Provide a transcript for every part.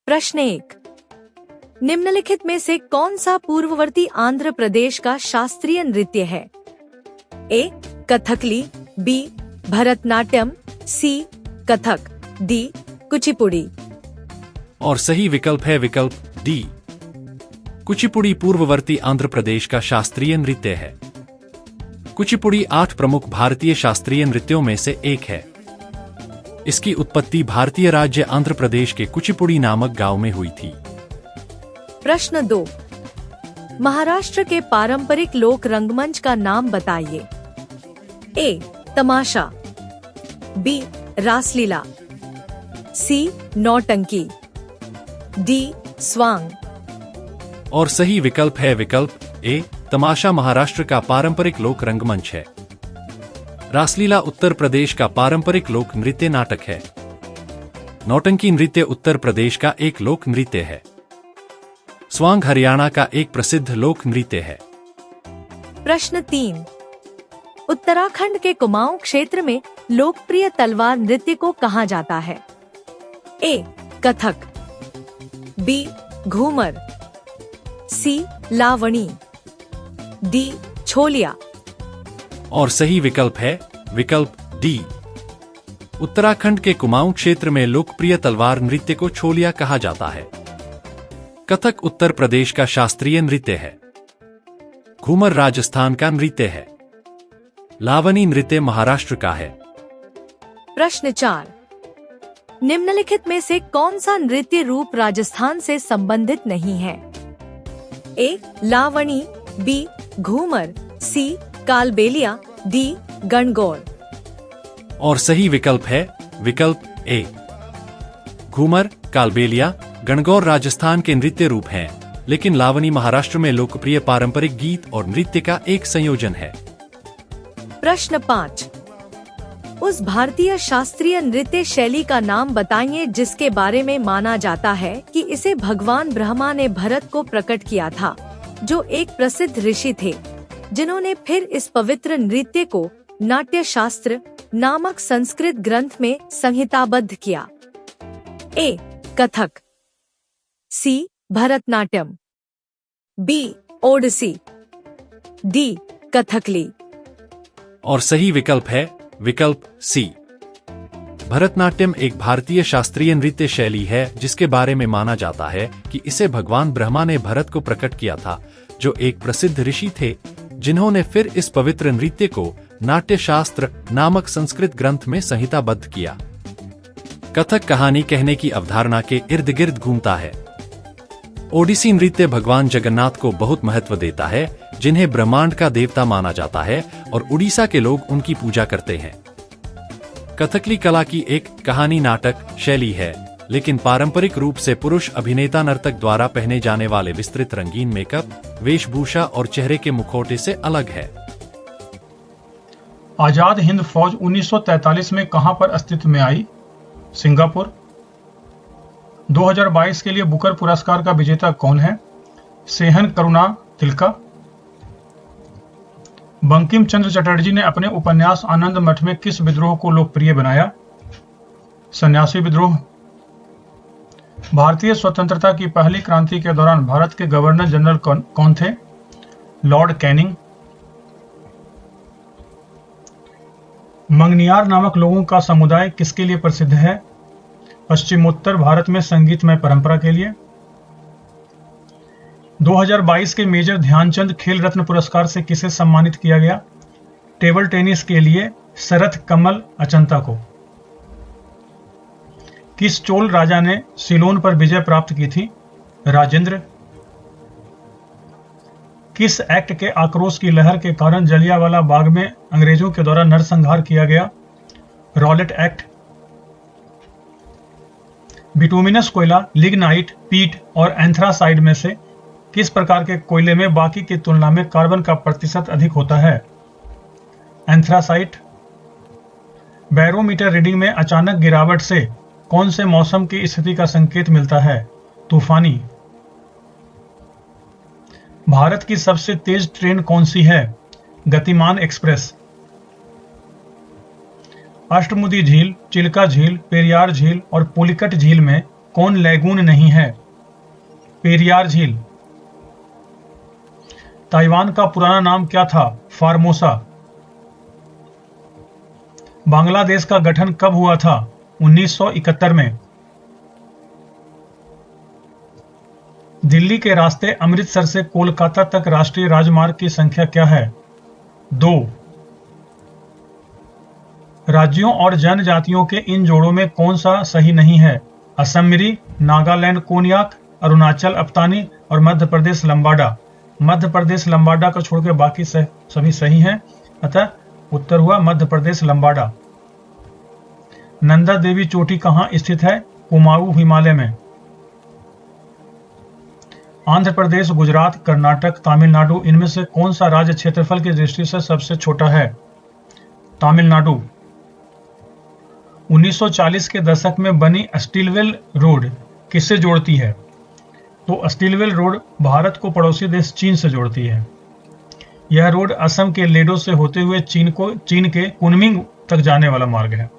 प्रश्न 1। निम्नलिखित में से कौन सा पूर्ववर्ती आंध्र प्रदेश का शास्त्रीय नृत्य है? ए. कथकली, बी. भरतनाट्यम, सी. कथक, डी. कुचिपुड़ी। और सही विकल्प है विकल्प डी। कुचिपुड़ी पूर्ववर्ती आंध्र प्रदेश का शास्त्रीय नृत्य है। कुचिपुड़ी 8 प्रमुख भारतीय शास्त्रीय नृत्यों में से एक है। इसकी उत्पत्ति भारतीय राज्य आंध्र प्रदेश के कुचिपुड़ी नामक गांव में हुई थी। प्रश्न 2। महाराष्ट्र के पारंपरिक लोक रंगमंच का नाम बताइए। ए. तमाशा, बी. रासलीला, सी. नौटंकी, डी. स्वांग। और सही विकल्प है विकल्प ए। तमाशा महाराष्ट्र का पारंपरिक लोक रंगमंच है। रासलीला उत्तर प्रदेश का पारंपरिक लोक नृत्य नाटक है। नौटंकी नृत्य उत्तर प्रदेश का एक लोक नृत्य है। स्वांग हरियाणा का एक प्रसिद्ध लोक नृत्य है। प्रश्न 3। उत्तराखंड के कुमाऊं क्षेत्र में लोकप्रिय तलवार नृत्य को कहा जाता है? ए. कथक, बी. घूमर, सी. लावणी, डी. छोलिया। और सही विकल्प है विकल्प डी। उत्तराखंड के कुमाऊं क्षेत्र में लोकप्रिय तलवार नृत्य को छोलिया कहा जाता है। कथक उत्तर प्रदेश का शास्त्रीय नृत्य है। घूमर राजस्थान का नृत्य है। लावनी नृत्य महाराष्ट्र का है। प्रश्न 4। निम्नलिखित में से कौन सा नृत्य रूप राजस्थान से संबंधित नहीं है? ए. लावणी, बी. घूमर, सी. कालबेलिया, डी. गणगौर। और सही विकल्प है विकल्प ए। घूमर, कालबेलिया, गणगौर राजस्थान के नृत्य रूप हैं, लेकिन लावनी महाराष्ट्र में लोकप्रिय पारंपरिक गीत और नृत्य का एक संयोजन है। प्रश्न 5। उस भारतीय शास्त्रीय नृत्य शैली का नाम बताइए जिसके बारे में माना जाता है कि इसे भगवान ब्रह्मा ने भरत को प्रकट किया था, जो एक प्रसिद्ध ऋषि थे, जिन्होंने फिर इस पवित्र नृत्य को नाट्य शास्त्र नामक संस्कृत ग्रंथ में संहिताबद्ध किया। ए. कथक, सी. भरतनाट्यम, बी. ओडिसी, डी. कथकली। और सही विकल्प है विकल्प सी। भरतनाट्यम एक भारतीय शास्त्रीय नृत्य शैली है जिसके बारे में माना जाता है कि इसे भगवान ब्रह्मा ने भरत को प्रकट किया था, जो एक प्रसिद्ध ऋषि थे, जिन्होंने फिर इस पवित्र नृत्य को नाट्य शास्त्र नामक संस्कृत ग्रंथ में संहिताबद्ध किया। कथक कहानी कहने की अवधारणा के इर्द गिर्द घूमता है। ओडिसी नृत्य भगवान जगन्नाथ को बहुत महत्व देता है, जिन्हें ब्रह्मांड का देवता माना जाता है और उड़ीसा के लोग उनकी पूजा करते हैं। कथकली कला की एक कहानी नाटक शैली है, लेकिन पारंपरिक रूप से पुरुष अभिनेता नर्तक द्वारा पहने जाने वाले विस्तृत रंगीन मेकअप, वेशभूषा और चेहरे के मुखौटे से अलग है। आजाद हिंद फौज 1943 में कहां पर अस्तित्व में आई? सिंगापुर। 2022 के लिए बुकर पुरस्कार का विजेता कौन है? सेहन करुणा तिलका। बंकिम चंद्र चटर्जी ने अपने उपन्यास आनंद मठ में किस विद्रोह को लोकप्रिय बनाया? सन्यासी विद्रोह। भारतीय स्वतंत्रता की पहली क्रांति के दौरान भारत के गवर्नर जनरल कौन थे? Lord Canning. मंगनियार नामक लोगों का समुदाय किसके लिए प्रसिद्ध है? पश्चिमोत्तर भारत में संगीतमय परंपरा के लिए। 2022 के मेजर ध्यानचंद खेल रत्न पुरस्कार से किसे सम्मानित किया गया? टेबल टेनिस के लिए शरथ कमल अचंता को। किस चोल राजा ने सिलोन पर विजय प्राप्त की थी? राजेंद्र। किस एक्ट के आक्रोश की लहर के कारण जलियांवाला बाग में अंग्रेजों के द्वारा नरसंहार किया गया? Rowlatt act. बिटुमिनस कोयला, लिग्नाइट, पीट और एंथ्रासाइड में से किस प्रकार के कोयले में बाकी की तुलना में कार्बन का प्रतिशत अधिक होता है? एंथ्रासाइट। बैरोमीटर रीडिंग में अचानक गिरावट से कौन से मौसम की स्थिति का संकेत मिलता है? तूफानी। भारत की सबसे तेज ट्रेन कौन सी है? गतिमान एक्सप्रेस। अष्टमुदी झील, चिल्का झील, पेरियार झील और पुलिकट झील में कौन लैगून नहीं है? पेरियार झील। ताइवान का पुराना नाम क्या था? फार्मोसा। बांग्लादेश का गठन कब हुआ था? 1971 में। दिल्ली के रास्ते अमृतसर से कोलकाता तक राष्ट्रीय राजमार्ग की संख्या क्या है? 2। राज्यों और जनजातियों के इन जोड़ों में कौन सा सही नहीं है? असमिरी, नागालैंड कोन्याक, अरुणाचल अप्तानी और मध्य प्रदेश लंबाडा। मध्य प्रदेश लंबाडा को छोड़कर बाकी सभी सही हैं, अतः उत्तर हुआ मध्य प्रदेश लंबाडा। नंदा देवी चोटी कहां स्थित है? कुमाऊं हिमालय में। आंध्र प्रदेश, गुजरात, कर्नाटक, तमिलनाडु, इनमें से कौन सा राज्य क्षेत्रफल की दृष्टि से सबसे छोटा है? तमिलनाडु। 1940 के दशक में बनी स्टीलवेल रोड किससे जोड़ती है? तो स्टीलवेल रोड भारत को पड़ोसी देश चीन से जोड़ती है। यह रोड असम के लेडो से होते हुए चीन के कुनमिंग तक जाने वाला मार्ग है।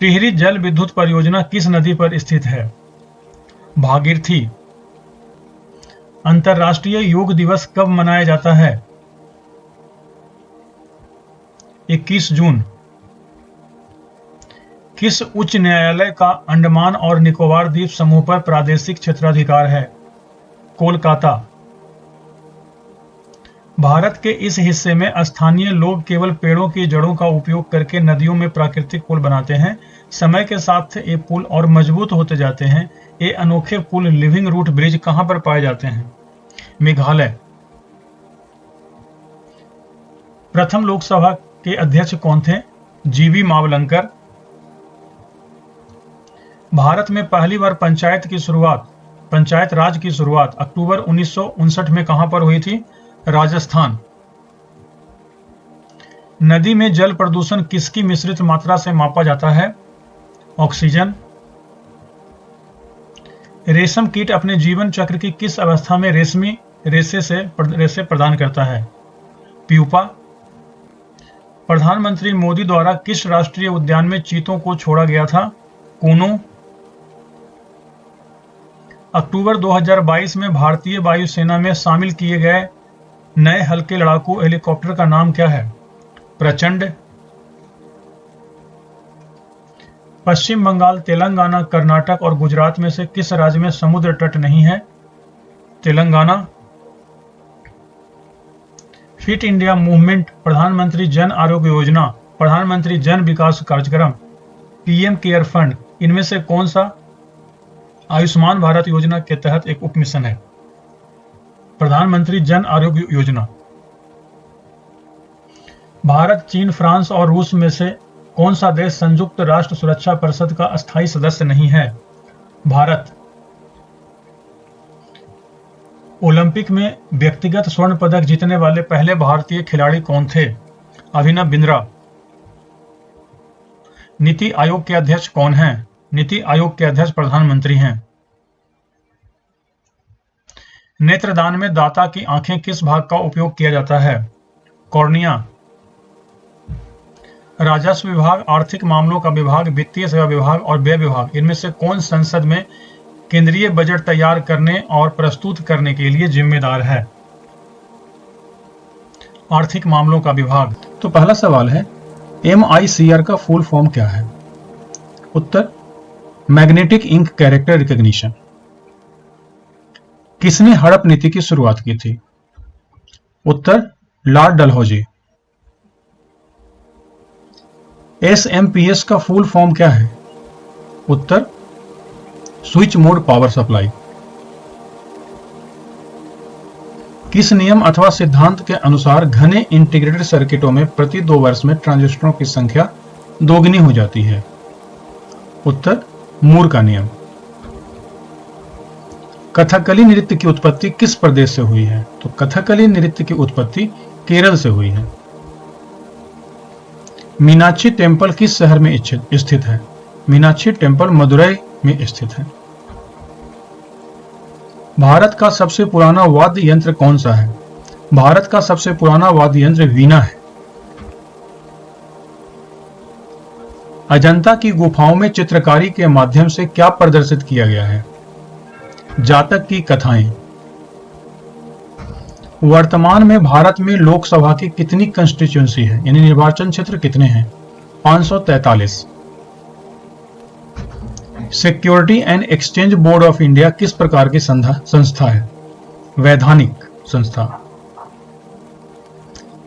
टिहरी जल विद्युत परियोजना किस नदी पर स्थित है? भागीरथी। अंतर्राष्ट्रीय योग दिवस कब मनाया जाता है? 21 जून। किस उच्च न्यायालय का अंडमान और निकोबार द्वीप समूह पर प्रादेशिक क्षेत्राधिकार है? कोलकाता। भारत के इस हिस्से में स्थानीय लोग केवल पेड़ों की जड़ों का उपयोग करके नदियों में प्राकृतिक पुल बनाते हैं। समय के साथ ये पुल और मजबूत होते जाते हैं। ये अनोखे पुल लिविंग रूट ब्रिज कहां पर पाए जाते हैं? मेघालय। प्रथम लोकसभा के अध्यक्ष कौन थे? जीवी मावलंकर। भारत में पहली बार पंचायत राज की शुरुआत अक्टूबर 1959 में कहां पर हुई थी? राजस्थान। नदी में जल प्रदूषण किसकी मिश्रित मात्रा से मापा जाता है? ऑक्सीजन। रेशम कीट अपने जीवन चक्र की किस अवस्था में रेशमी रेशे प्रदान करता है? प्यूपा। प्रधानमंत्री मोदी द्वारा किस राष्ट्रीय उद्यान में चीतों को छोड़ा गया था? कूनो। अक्टूबर 2022 में भारतीय वायुसेना में शामिल किए गए नए हल्के लड़ाकू हेलीकॉप्टर का नाम क्या है? प्रचंड। पश्चिम बंगाल, तेलंगाना, कर्नाटक और गुजरात में से किस राज्य में समुद्र तट नहीं है? तेलंगाना। फिट इंडिया मूवमेंट, प्रधानमंत्री जन आरोग्य योजना, प्रधानमंत्री जन विकास कार्यक्रम, पीएम केयर फंड, इनमें से कौन सा आयुष्मान भारत योजना के तहत एक उप मिशन है? प्रधानमंत्री जन आरोग्य योजना। भारत, चीन, फ्रांस और रूस में से कौन सा देश संयुक्त राष्ट्र सुरक्षा परिषद का अस्थायी सदस्य नहीं है? भारत। ओलंपिक में व्यक्तिगत स्वर्ण पदक जीतने वाले पहले भारतीय खिलाड़ी कौन थे? अभिनव बिंद्रा। नीति आयोग के अध्यक्ष कौन हैं? नीति आयोग के अध्यक्ष प्रधानमंत्री हैं। नेत्रदान में दाता की आंखें किस भाग का उपयोग किया जाता है? कॉर्निया। राजस्व विभाग, आर्थिक मामलों का विभाग, वित्तीय सेवा विभाग और व्यय विभाग, इनमें से कौन संसद में केंद्रीय बजट तैयार करने और प्रस्तुत करने के लिए जिम्मेदार है? आर्थिक मामलों का विभाग। तो पहला सवाल है, MICR का फुल फॉर्म क्या है? उत्तर, मैग्नेटिक इंक कैरेक्टर रिकॉग्निशन। किसने हड़प नीति की शुरुआत की थी? उत्तर, लॉर्ड डलहौजी। SMPS का फुल फॉर्म क्या है? उत्तर, स्विच मोड पावर सप्लाई। किस नियम अथवा सिद्धांत के अनुसार घने इंटीग्रेटेड सर्किटों में प्रति 2 वर्ष में ट्रांजिस्टरों की संख्या दोगुनी हो जाती है? उत्तर, मूर का नियम। कथकली नृत्य की उत्पत्ति किस प्रदेश से हुई है? तो कथकली नृत्य की उत्पत्ति केरल से हुई है। मीनाक्षी टेम्पल किस शहर में स्थित है? मीनाक्षी टेम्पल मदुरई में स्थित है। भारत का सबसे पुराना वाद्य यंत्र कौन सा है? भारत का सबसे पुराना वाद्य यंत्र वीणा है। अजंता की गुफाओं में चित्रकारी के माध्यम से क्या प्रदर्शित किया गया है? जातक की कथाएं। वर्तमान में भारत में लोकसभा की कितनी कंस्टिट्यूंसी है, यानी निर्वाचन क्षेत्र कितने हैं? 543। Security and exchange board of India किस प्रकार की संस्था है? वैधानिक संस्था।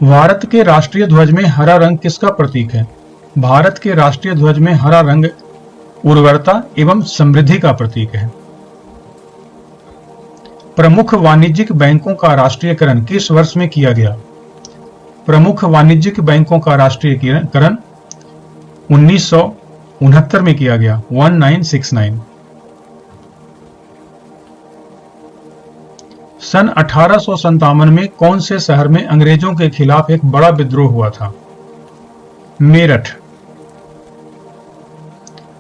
भारत के राष्ट्रीय ध्वज में हरा रंग किसका प्रतीक है? भारत के राष्ट्रीय ध्वज में हरा रंग उर्वरता एवं समृद्धि का प्रतीक है। प्रमुख वाणिज्यिक बैंकों का राष्ट्रीयकरण किस वर्ष में किया गया? प्रमुख वाणिज्यिक बैंकों का राष्ट्रीयकरण 1969 में किया गया, 1969। सन 1857 में कौन से शहर में अंग्रेजों के खिलाफ एक बड़ा विद्रोह हुआ था? मेरठ।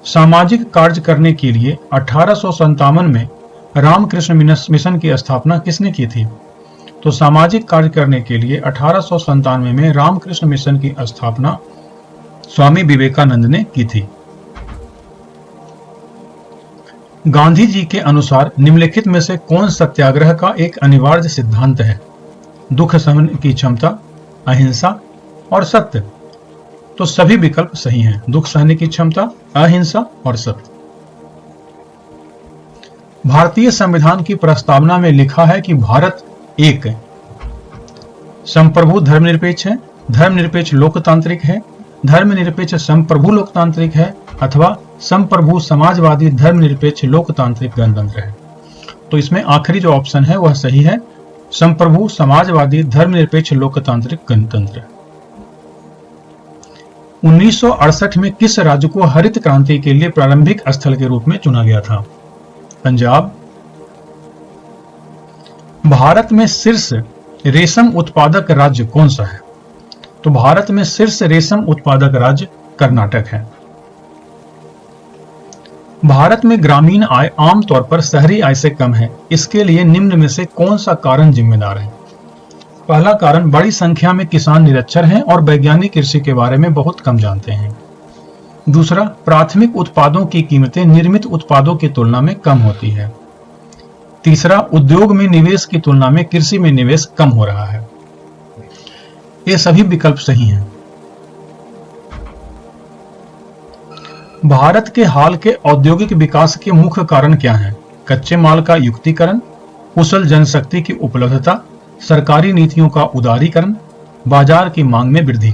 सामाजिक कार्य करने के लिए 1857 में रामकृष्ण मिशन की स्थापना किसने की थी? तो सामाजिक कार्य करने के लिए 1897 में रामकृष्ण मिशन की स्थापना स्वामी विवेकानंद ने की थी। गांधी जी के अनुसार निम्नलिखित में से कौन सत्याग्रह का एक अनिवार्य सिद्धांत है? दुख सहन की क्षमता, अहिंसा और सत्य। तो सभी विकल्प सही हैं। दुख सहने की क्षमता, अहिंसा और सत्य। भारतीय संविधान की प्रस्तावना में लिखा है कि भारत एक संप्रभु धर्मनिरपेक्ष है, धर्मनिरपेक्ष लोकतांत्रिक है, धर्मनिरपेक्ष संप्रभु लोकतांत्रिक है अथवा संप्रभु समाजवादी धर्मनिरपेक्ष लोकतांत्रिक गणतंत्र है। तो इसमें आखिरी जो ऑप्शन है वह सही है, संप्रभु समाजवादी धर्मनिरपेक्ष लोकतांत्रिक गणतंत्र। 1968 में किस राज्य को हरित क्रांति के लिए प्रारंभिक स्थल के रूप में चुना गया था? पंजाब। भारत में शीर्ष रेशम उत्पादक राज्य कौन सा है? तो भारत में शीर्ष रेशम उत्पादक राज्य कर्नाटक है। भारत में ग्रामीण आय आमतौर पर शहरी आय से कम है, इसके लिए निम्न में से कौन सा कारण जिम्मेदार है? पहला कारण, बड़ी संख्या में किसान निरक्षर हैं और वैज्ञानिक कृषि के बारे में बहुत कम जानते हैं। दूसरा, प्राथमिक उत्पादों की कीमतें निर्मित उत्पादों की तुलना में कम होती है। तीसरा, उद्योग में निवेश की तुलना में कृषि में निवेश कम हो रहा है। ये सभी विकल्प सही हैं। भारत के हाल के औद्योगिक विकास के मुख्य कारण क्या हैं? कच्चे माल का युक्तिकरण, कुशल जनशक्ति की उपलब्धता, सरकारी नीतियों का उदारीकरण, बाजार की मांग में वृद्धि।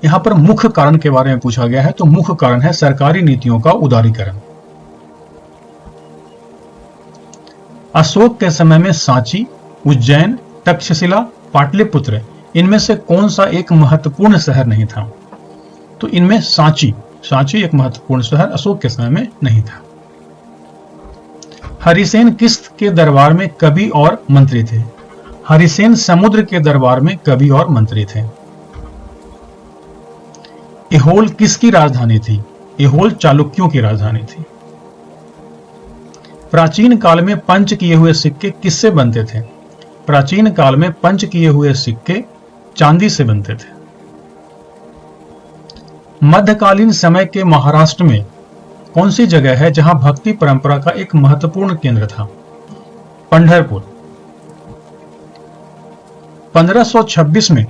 यहां पर मुख्य कारण के बारे में पूछा गया है, तो मुख्य कारण है सरकारी नीतियों का उदारीकरण। अशोक के समय में सांची, उज्जैन, तक्षशिला, पाटलिपुत्र, इनमें से कौन सा एक महत्वपूर्ण शहर नहीं था? तो इनमें सांची एक महत्वपूर्ण शहर अशोक के समय में नहीं था। हरिसेन किस के दरबार में कवि और मंत्री थे? हरिसेन समुद्र के दरबार में कवि और मंत्री थे। ऐहोल किसकी राजधानी थी? ऐहोल चालुक्यों की राजधानी थी। प्राचीन काल में पंच किए हुए सिक्के किससे बनते थे? प्राचीन काल में पंच किए हुए सिक्के चांदी से बनते थे। मध्यकालीन समय के महाराष्ट्र में कौन सी जगह है जहां भक्ति परंपरा का एक महत्वपूर्ण केंद्र था? पंढरपुर। 1526 में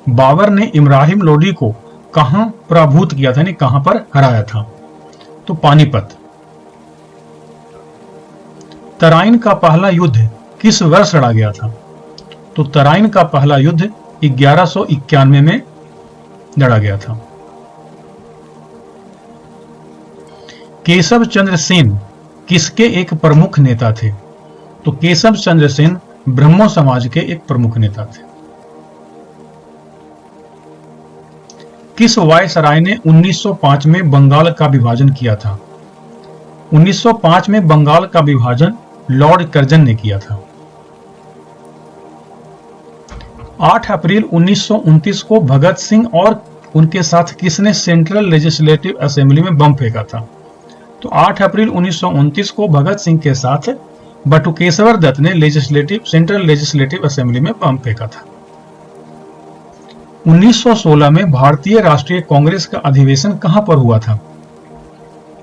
बाबर ने इब्राहिम लोदी को कहां पराभूत किया था, यानी कहां पर हराया था? तो पानीपत। तराइन का पहला युद्ध किस वर्ष लड़ा गया था? तो तराइन का पहला युद्ध 1191 में लड़ा गया था। केशव चंद्र सेन किसके एक प्रमुख नेता थे? तो केशव चंद्र सेन ब्रह्मो समाज के एक प्रमुख नेता थे। किस वायसराय ने 1905 में बंगाल का विभाजन किया था? 1905 में बंगाल का विभाजन लॉर्ड कर्जन ने किया था। 8 अप्रैल 1929 को भगत सिंह और उनके साथ किसने सेंट्रल लेजिस्लेटिव असेंबली में बम फेंका था? तो 8 अप्रैल 1929 को भगत सिंह के साथ बटुकेश्वर दत्त ने सेंट्रल लेजिस्लेटिव असेंबली में बम फेंका था। 1916 में भारतीय राष्ट्रीय कांग्रेस का अधिवेशन कहां पर हुआ था?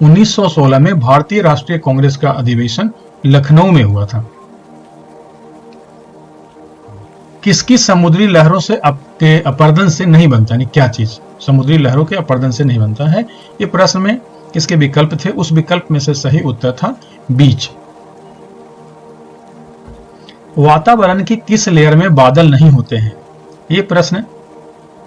1916 में भारतीय राष्ट्रीय कांग्रेस का अधिवेशन लखनऊ में हुआ था। किसकी समुद्री लहरों से के अपर्दन से नहीं बनता, यानी क्या चीज समुद्री लहरों के अपर्दन से नहीं बनता है? ये प्रश्न में किसके विकल्प थे? उस विकल्प में से सही उत्तर था बीच। वातावरण की किस लेयर में बादल नहीं होते हैं? ये प्रश्न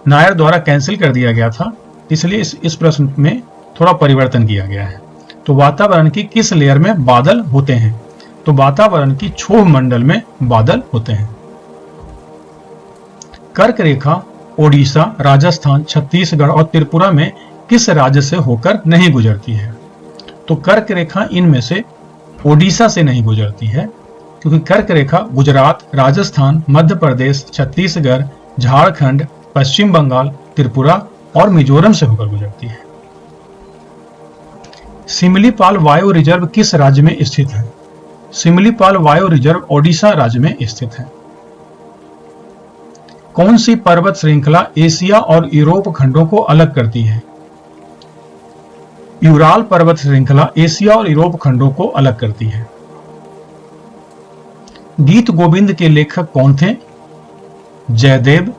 नायर द्वारा कैंसिल कर दिया गया था, इसलिए इस प्रश्न में थोड़ा परिवर्तन किया गया है। तो वातावरण की किस लेयर में बादल होते हैं? तो वातावरण की क्षोभ मंडल में बादल होते हैं। कर्क रेखा ओडिशा, राजस्थान, छत्तीसगढ़ और त्रिपुरा में किस राज्य से होकर नहीं गुजरती है? तो कर्क रेखा इनमें से ओडिशा से नहीं गुजरती है, क्योंकि कर्क रेखा गुजरात, राजस्थान, मध्य प्रदेश, छत्तीसगढ़, झारखंड, पश्चिम बंगाल, त्रिपुरा और मिजोरम से होकर गुजरती है। सिमलीपाल वायु रिजर्व किस राज्य में स्थित है? सिमलीपाल वायु रिजर्व ओडिशा राज्य में स्थित है। कौन सी पर्वत श्रृंखला एशिया और यूरोप खंडों को अलग करती है? यूराल पर्वत श्रृंखला एशिया और यूरोप खंडों को अलग करती है। गीत गोविंद के लेखक कौन थे? जयदेव।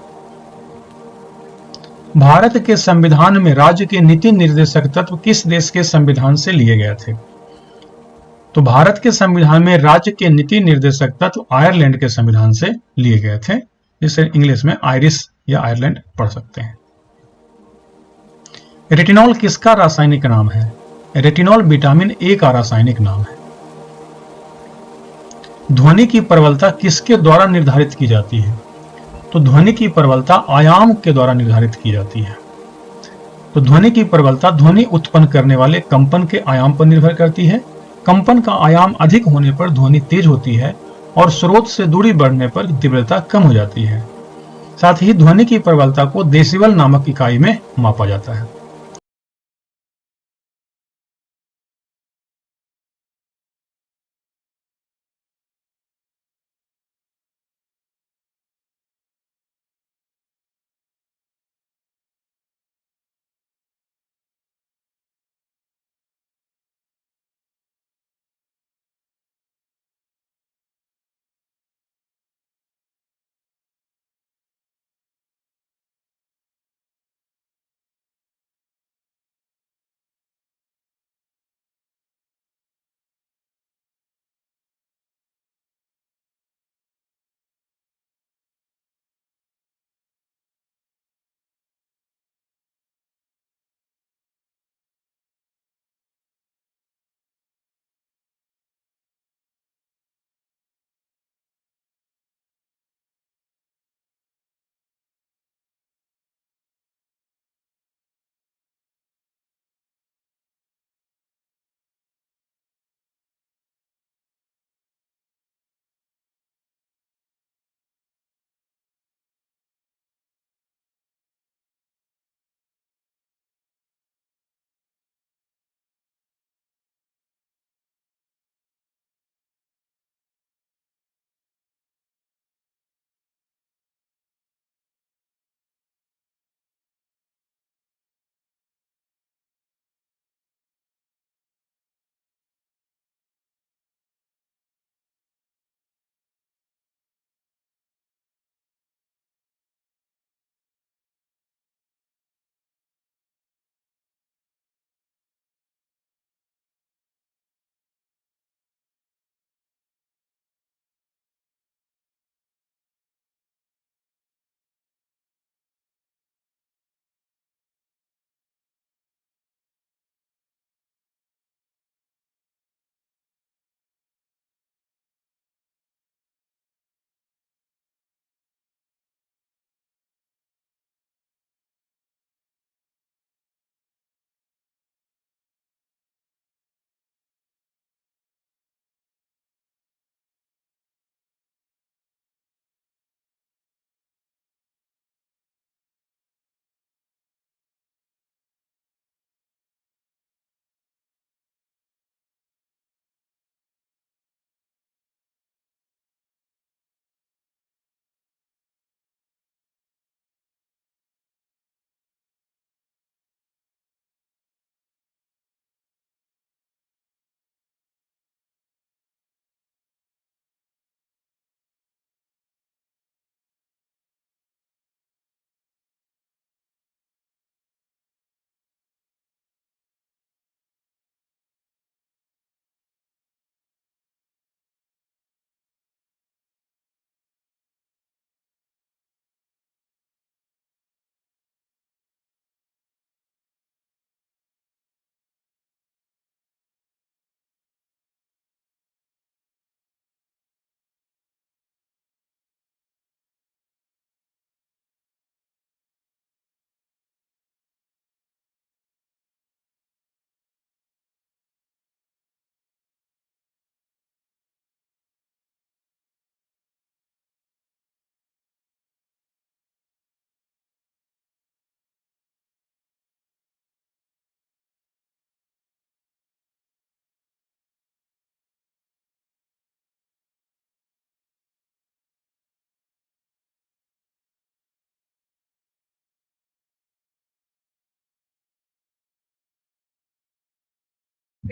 भारत के संविधान में राज्य के नीति निर्देशक तत्व किस देश के संविधान से लिए गए थे? तो भारत के संविधान में राज्य के नीति निर्देशक तत्व आयरलैंड के संविधान से लिए गए थे, जिसे इंग्लिश में आयरिश या आयरलैंड पढ़ सकते हैं। रेटिनॉल किसका रासायनिक नाम है? रेटिनॉल विटामिन ए का रासायनिक नाम है। ध्वनि की प्रबलता किसके द्वारा निर्धारित की जाती है? तो ध्वनि की प्रबलता आयाम के द्वारा निर्धारित की जाती है। तो ध्वनि की प्रबलता ध्वनि उत्पन्न करने वाले कंपन के आयाम पर निर्भर करती है। कंपन का आयाम अधिक होने पर ध्वनि तेज होती है और स्रोत से दूरी बढ़ने पर तीव्रता कम हो जाती है। साथ ही ध्वनि की प्रबलता को डेसिबल नामक इकाई में मापा जाता है।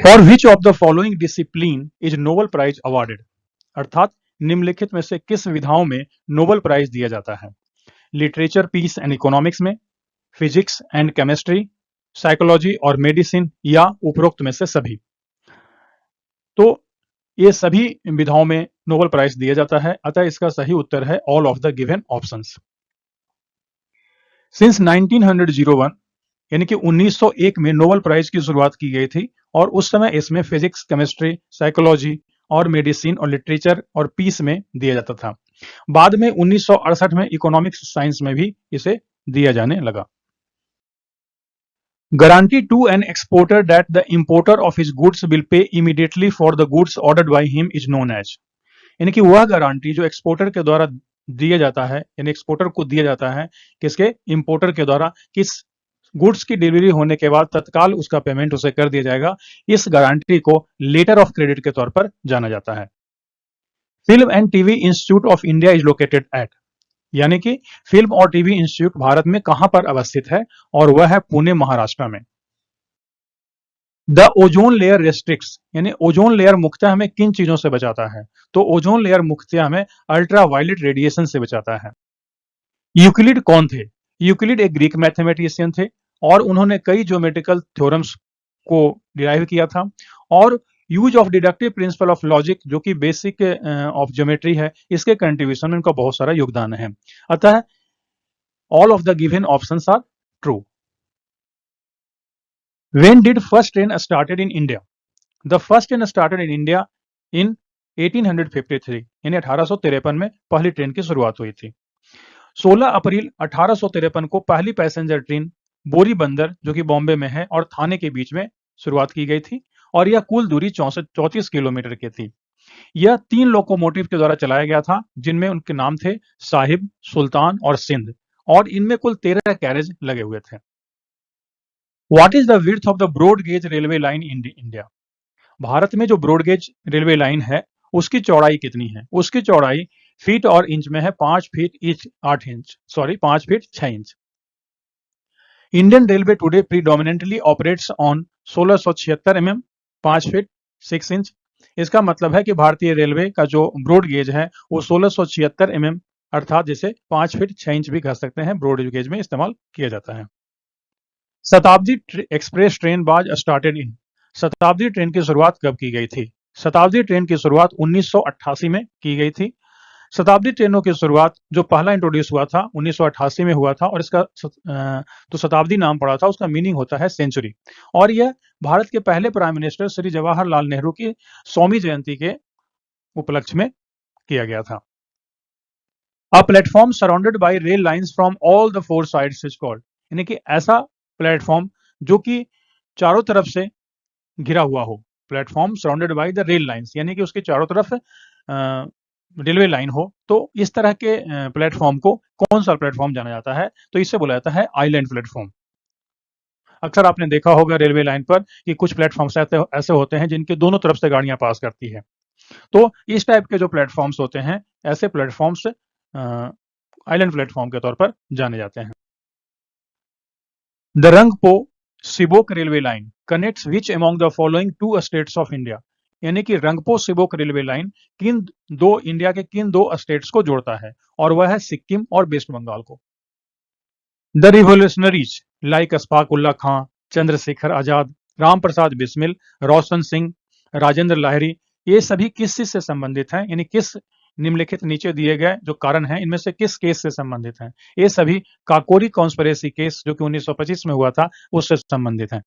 For which of the following discipline is Nobel prize awarded, अर्थात निम्नलिखित में से किस विधाओं में नोबेल प्राइज दिया जाता है? लिटरेचर, पीस एंड इकोनॉमिक्स में, फिजिक्स एंड केमिस्ट्री, साइकोलॉजी और मेडिसिन, या उपरोक्त में से सभी? तो ये सभी विधाओं में नोबेल प्राइज दिया जाता है, अतः इसका सही उत्तर है all of the given options. Since 1901 यानी कि 1901 में नोबेल प्राइज की शुरुआत की गई थी और उस समय इसमें फिजिक्स, केमिस्ट्री, साइकोलॉजी और मेडिसिन और लिटरेचर और पीस में दिया जाता था। बाद में 1968 में इकोनॉमिक्स साइंस में भी इसे दिया जाने लगा। Guarantee to an exporter that the importer of his goods will pay immediately for the goods ordered by him is known as, यानी कि वह गारंटी जो एक्सपोर्टर के द्वारा दिया जाता है, यानी एक्सपोर्टर को दिया जाता है किसके? इंपोर्टर के द्वारा, किस गुड्स की डिलीवरी होने के बाद तत्काल उसका पेमेंट उसे कर दिया जाएगा। इस गारंटी को लेटर ऑफ क्रेडिट के तौर पर जाना जाता है। Film and TV institute of India is located at, यानी कि फिल्म और टीवी इंस्टीट्यूट भारत में कहां पर अवस्थित है? और वह है पुणे, महाराष्ट्र में। द ओजोन लेयर रेस्ट्रिक्ट्स, यानी ओजोन लेयर मुख्यतः हमें किन चीजों से बचाता है? तो ओजोन लेयर मुख्यतः हमें अल्ट्रावायलेट रेडिएशन से बचाता है। यूक्लिड कौन थे? यूक्लिड एक ग्रीक मैथमेटिशियन थे और उन्होंने कई ज्योमेट्रिकल थ्योरम्स को डिराइव किया था और use of deductive principle of logic जो कि बेसिक ऑफ ज्योमेट्री है, इसके कंट्रीब्यूशन में उनका बहुत सारा योगदान है। अतः all of the given options are true. When did first train started in India? The first train started in India in 1853, यानी 1853 में पहली ट्रेन की शुरुआत हुई थी। 16 अप्रैल 1853 को पहली पैसेंजर ट्रेन बोरी बंदर जो कि बॉम्बे में है और थाने के बीच में शुरुआत की गई थी और यह कुल दूरी 34 किलोमीटर की थी। यह 3 लोकोमोटिव के द्वारा चलाया गया था जिनमें उनके नाम थे साहिब, सुल्तान और सिंध, और इनमें कुल 13 कैरेज लगे हुए थे। What is the width of the broad gauge railway line in India? Bharat में जो ब्रॉड गेज रेलवे लाइन है उसकी चौड़ाई कितनी है? उसकी चौड़ाई फीट और इंच में है 5 feet 8 inch, 5 feet 6 inch. Indian railway today predominantly operates on 1676 mm 5 feet 6 inch. इसका मतलब है कि भारतीय रेलवे का जो ब्रॉड गेज है वो 1676 mm अर्थात जिसे 5 फीट 6 इंच भी कह सकते हैं, ब्रॉड गेज में इस्तेमाल किया जाता है। शताब्दी express train was started in, शताब्दी ट्रेन की शुरुआत कब की गई थी? शताब्दी ट्रेन की शुरुआत 1988 में की गई थी। शताब्दी ट्रेनों की शुरुआत जो पहला इंट्रोड्यूस हुआ था 1988 में हुआ था और इसका तो शताब्दी नाम पड़ा था, उसका मीनिंग होता है सेंचुरी, और यह भारत के पहले प्राइम मिनिस्टर श्री जवाहरलाल नेहरू की 100वीं जयंती के उपलक्ष्य में किया गया था। A platform surrounded by rail lines from all the 4 sides is called, यानी कि ऐसा प्लेटफॉर्म जो कि चारों तरफ से घिरा हुआ हो। Platform surrounded by the rail lines यानी कि उसके चारों तरफ रेलवे लाइन हो, तो इस तरह के प्लेटफॉर्म को कौन सा प्लेटफॉर्म जाना जाता है? तो इसे बोला जाता है आइलैंड प्लेटफॉर्म। अक्सर आपने देखा होगा रेलवे लाइन पर कि कुछ प्लेटफॉर्म्स ऐसे होते हैं जिनके दोनों तरफ से गाड़ियां पास करती है, तो इस टाइप के जो प्लेटफॉर्म्स होते हैं ऐसे प्लेटफॉर्म्स आइलैंड प्लेटफॉर्म के तौर पर जाने जाते हैं। The Rangpo Sivok railway line connects which among the following 2 states of India, यानी कि रंगपो सिबोक रेलवे लाइन किन दो इंडिया के किन 2 स्टेट्स को जोड़ता है? और वह है सिक्किम और वेस्ट बंगाल को। The revolutionaries like Ashfaq Ullah Khan, Chandrashekhar Azad, Ram Prasad Bismil, Roshan Singh, Rajendra Lahiri, ये सभी किस चीज से संबंधित हैं? यानी किस निम्नलिखित नीचे दिए गए जो कारण हैं इनमें से किस केस से संबंधित हैं? ये सभी काकोरी कॉन्स्पिरेसी केस जो कि 1925 में हुआ था उससे संबंधित हैं।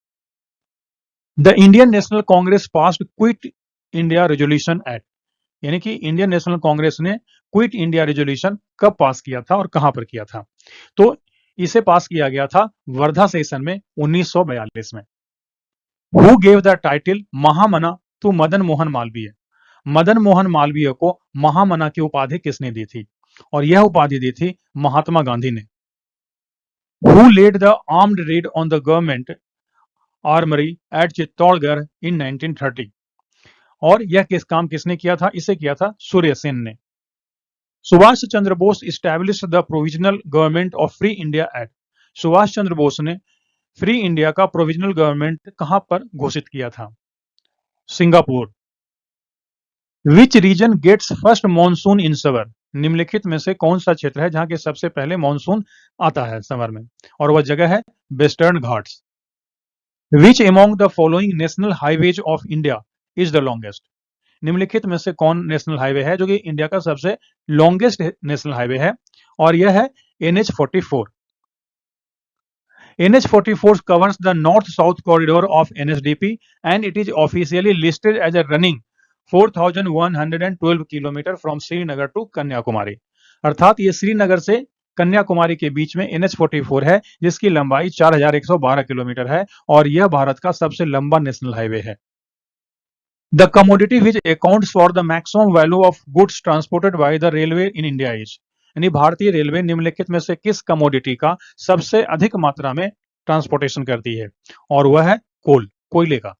The Indian national Congress passed quit India resolution act, यानी कि इंडियन नेशनल कांग्रेस ने क्विट इंडिया रेजोल्यूशन कब पास किया था और कहां पर किया था? तो इसे पास किया गया था वर्धा सेशन में 1942 में। Who gave the title Mahamana to Madan Mohan Malaviya, Madan Mohan Malaviya को महामना की उपाधि किसने दी थी? और यह उपाधि दी थी महात्मा गांधी ने। Who led the armed raid on the government armoury at Chittorgarh in 1930, और यह काम किसने किया था? इसे किया था सूर्य सेन ने। Subhash Chandra Bose established the provisional government of free India act, Subhash Chandra Bose ने फ्री इंडिया का प्रोविजनल गवर्नमेंट कहां पर घोषित किया था? Singapore. Which region gets first monsoon in summer? निम्नलिखित में से कौन सा क्षेत्र है जहां के सबसे पहले मॉनसून आता है समर में, और वह जगह है western Ghats. Which among the following national highways of India is the longest? निम्नलिखित में से कौन नेशनल हाईवे है जो कि इंडिया का सबसे लॉन्गेस्ट नेशनल हाईवे है, और यह है NH44। NH44 covers the north-south corridor of NSDP and it is officially listed as a running 4,112 kilometre from Srinagar to Kanyakumari. अर्थात ये श्रीनगर से कन्याकुमारी के बीच में NH44 है जिसकी लंबाई 4,112 किलोमीटर है और यह भारत का सबसे लंबा नेशनल हाईवे है। The commodity which accounts for the maximum value of goods transported by the railway in India is, यानी भारतीय रेलवे निम्नलिखित में से किस कमोडिटी का सबसे अधिक मात्रा में ट्रांसपोर्टेशन करती है, और वह है कोयले का।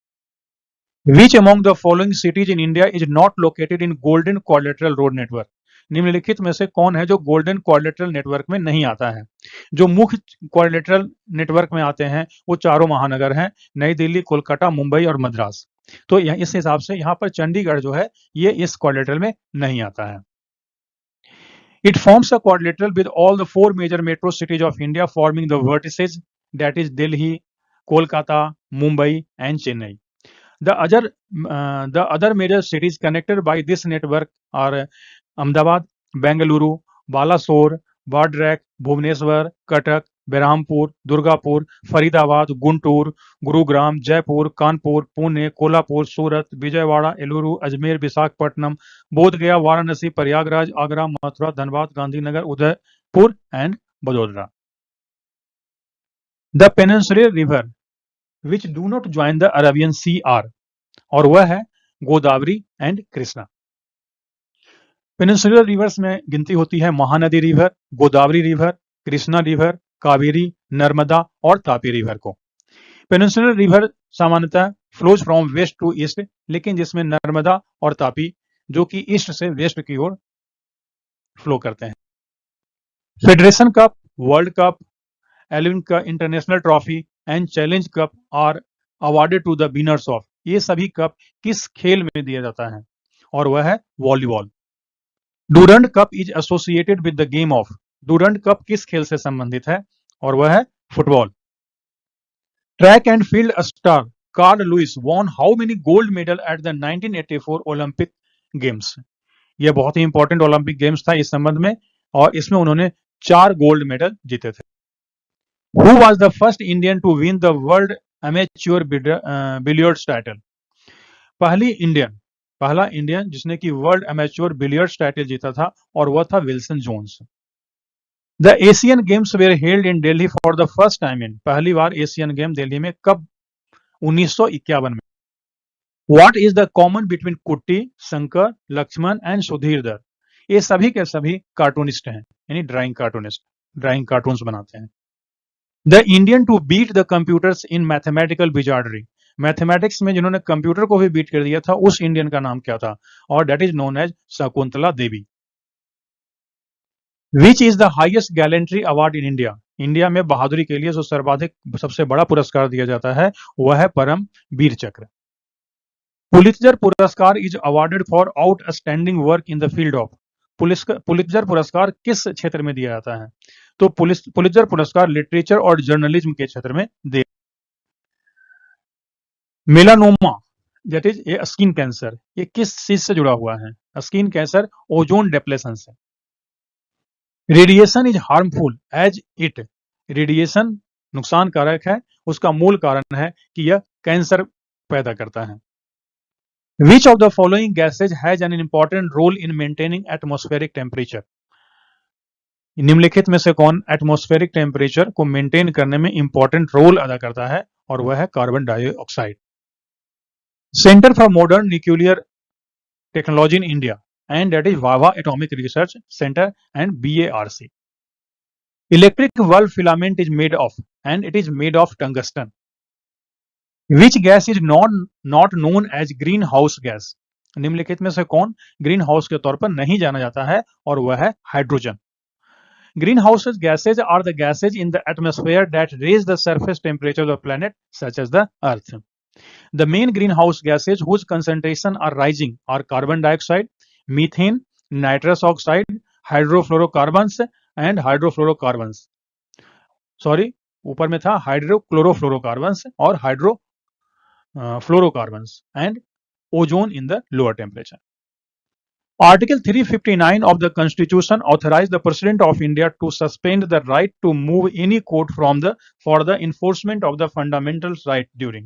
Which among the following cities in India is not located in Golden Quadrilateral Road Network? निम्नलिखित में से कौन है जो गोल्डन क्वाड्रिलेटरल नेटवर्क में नहीं आता है? जो मुख्य क्वाड्रिलेटरल नेटवर्क में आते हैं वो चारों महानगर हैं, नई दिल्ली, कोलकाता, मुंबई और मद्रास। तो इस हिसाब से यहाँ पर चंडीगढ़ जो है ये इस क्वाड्रिलेटरल में नहीं आता है। It forms a quadrilateral with all the four major metro cities of India forming the vertices, that is Delhi, Kolkata, Mumbai and Chennai. The other major cities connected by this network are Ahmedabad, Bengaluru, Balasore, Vardrak, Bhubaneswar, Cuttack, Berhampur, Durgapur, Faridabad, Guntur, Gurugram, Jaipur, Kanpur, Pune, Kolhapur, Surat, Vijayawada, Eluru, Ajmer, Visakhapatnam, Bodh Gaya, Varanasi, Prayagraj, Agra, Mathura, Dhanbad, Gandhinagar, Udaipur and Vadodara. The peninsular river which do not join the Arabian Sea are, और वह है Godavari and Krishna. Peninsular rivers में गिनती होती है Mahanadi river, Godavari river, Krishna river, Kaveri, Narmada और Tapi river को। Peninsular river सामान्यतः flows from west to east, लेकिन जिसमें नर्मदा और तापी जो कि ईस्ट से वेस्ट की ओर फ्लो करते हैं। Federation Cup, World Cup, eleven international trophy and challenge cup are awarded to the winners of, ये सभी कप किस खेल में दिया जाता है, और वह है volleyball. Durand cup is associated with the game of, Durand cup किस खेल से संबंधित है, और वह है football. Track and field star Carl Lewis won how many gold medal at the 1984 Olympic games? यह बहुत ही इंपॉर्टेंट ओलंपिक गेम्स था इस संबंध में, और इसमें उन्होंने 4 गोल्ड मेडल जीते थे। Who was the first Indian to win the world amateur billiards title? पहला इंडियन जिसने की वर्ल्ड एमेच्योर बिलियर्ड्स टाइटल जीता था, और वह था Wilson Jones. The Asian games were held in Delhi for the first time in, पहली बार एशियन गेम दिल्ली में कब? 1951 में। What is the common between Kutty, Shankar, Lakshman and Sudhir Dutt? ये सभी के सभी कार्टूनिस्ट हैं, यानी ड्राइंग कार्टूनिस्ट, ड्राइंग कार्टून्स बनाते हैं। The Indian to beat the computers in mathematical wizardry, mathematics में जिन्होंने कंप्यूटर को भी बीट कर दिया था उस इंडियन का नाम क्या था, और that is known as Shakuntala Devi. Which is the highest gallantry award in India? India में बहादुरी के लिए जो सर्वाधिक सबसे बड़ा पुरस्कार दिया जाता है वह है परम वीर चक्र। पुलित्जर पुरस्कार is awarded for outstanding work in the field of, Pulitzer पुरस्कार किस क्षेत्र में दिया जाता है? तो पुलित्जर पुरस्कार लिटरेचर और जर्नलिज्म के क्षेत्र में दिया। Melanoma that is a skin cancer, ये किस चीज से जुड़ा हुआ है? स्किन कैंसर ओजोन डेप्लेशन से। Radiation is harmful as it, radiation नुकसानकारक है, उसका मूल कारण है कि यह कैंसर पैदा करता है। Which of the following gases has an important role in maintaining atmospheric temperature? निम्नलिखित में से कौन एटमॉस्फेरिक टेम्परेचर को मेंटेन करने में इंपॉर्टेंट रोल अदा करता है, और वह है carbon dioxide. Centre for modern nuclear technology in India and that is Bhabha atomic research centre and BARC। Electric bulb filament is made of and it is made of tungsten. Which gas is not known as green house gas? निम्नलिखित में से कौन green house के तौर पर नहीं जाना जाता है, और वह है hydrogen. Greenhouse gases are the gases in the atmosphere that raise the surface temperature of the planet, such as the Earth. The main greenhouse gases whose concentration are rising are carbon dioxide, methane, nitrous oxide, hydrofluorocarbons and hydrofluorocarbons. Sorry, ऊपर में था hydrochlorofluorocarbons और hydrofluorocarbons and ozone in the lower temperature. Article 359 of the Constitution authorized the President of India to suspend the right to move any court for the enforcement of the fundamental right during.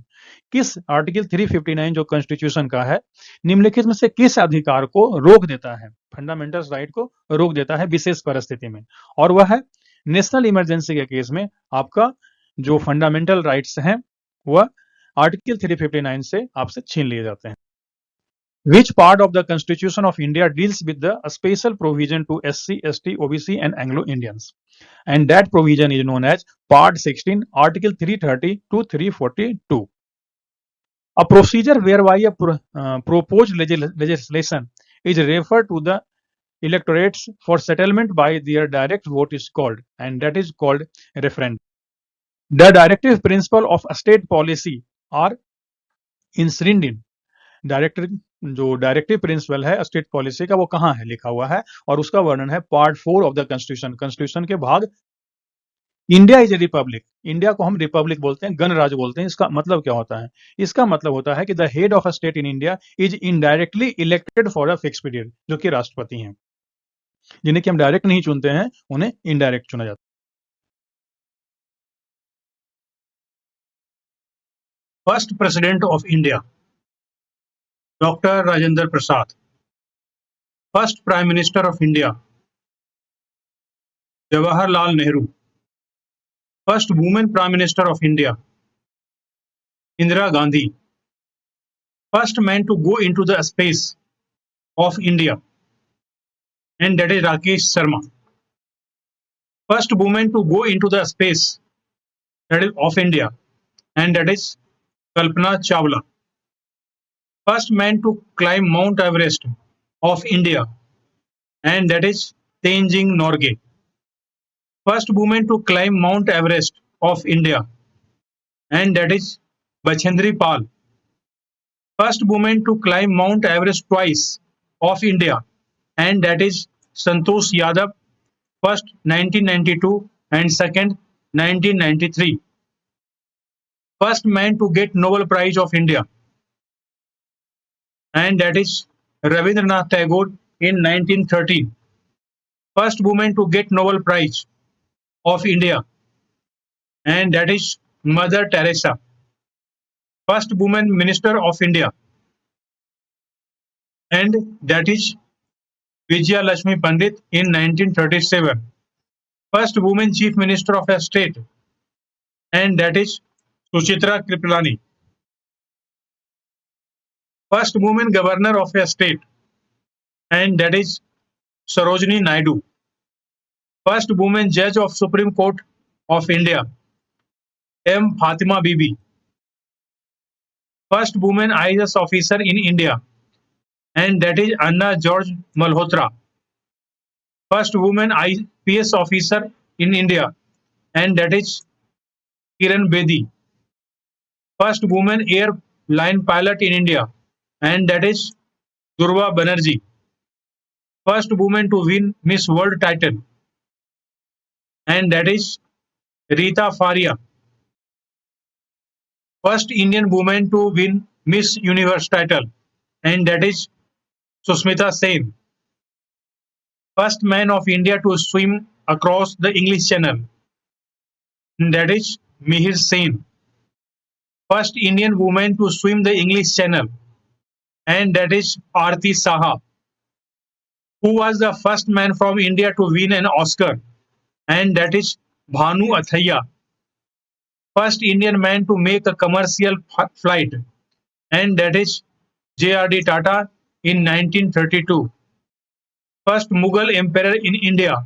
किस article 359 जो constitution का है, निम्नलिखित में से किस अधिकार को रोक देता है, फंडामेंटल राइट को रोक देता है विशेष परिस्थिति में, और वह है नेशनल इमरजेंसी के केस में आपका जो फंडामेंटल राइट्स हैं वह आर्टिकल 359 से आपसे छीन लिए जाते हैं. Which part of the Constitution of India deals with the special provision to SC, ST, OBC and Anglo-Indians? And that provision is known as Part 16, Article 330 to 342. A procedure whereby a proposed legislation is referred to the electorates for settlement by their direct vote is called, and that is called referendum. The directive principle of state policy are enshrined in. जो directive principle है state policy का वो कहाँ है, लिखा हुआ है, और उसका वर्णन है पार्ट 4 ऑफ द कॉन्स्टिट्यूशन के भाग. India is a Republic. India को हम रिपब्लिक बोलते हैं, गणराज्य बोलते हैं. इसका मतलब क्या होता है? इसका मतलब होता है कि the head of a state in India is indirectly elected for a fix period, जो कि राष्ट्रपति हैं, जिन्हें कि हम डायरेक्ट नहीं चुनते हैं, उन्हें इनडायरेक्ट चुना जाता है. First president of India Dr. Rajendra Prasad. First Prime Minister of India, Jawaharlal Nehru. First Woman Prime Minister of India, Indira Gandhi. First man to go into the space of India, and that is Rakesh Sharma. First woman to go into the space that is of India, and that is Kalpana Chawla. First man to climb Mount Everest of India, and that is Tenzing Norgay. First woman to climb Mount Everest of India, and that is Bachendri Pal. First woman to climb Mount Everest twice of India, and that is Santosh Yadav. First 1992 and second 1993. First man to get Nobel Prize of India, and that is Rabindranath Tagore in 1913. First woman to get Nobel Prize of India, and that is Mother Teresa. First woman Minister of India, and that is Vijaya Lakshmi Pandit in 1937. First woman Chief Minister of a state, and that is Suchitra Kripalani. First woman governor of a state, and that is Sarojini Naidu. First woman judge of Supreme Court of India, M. Fatima Bibi. First woman IAS officer in India, and that is Anna George Malhotra. First woman IPS officer in India, and that is Kiran Bedi. First woman airline pilot in India, and that is Durva Banerjee. First woman to win Miss World title, and that is Rita Faria. First Indian woman to win Miss Universe title, and that is Susmita Sen. First man of India to swim across the English Channel, and that is Mihir Sen. First Indian woman to swim the English Channel, and that is Aarti Saha. Who was the first man from India to win an Oscar, and that is Bhanu Athaiya. First Indian man to make a commercial flight, and that is J.R.D. Tata in 1932. First Mughal emperor in India,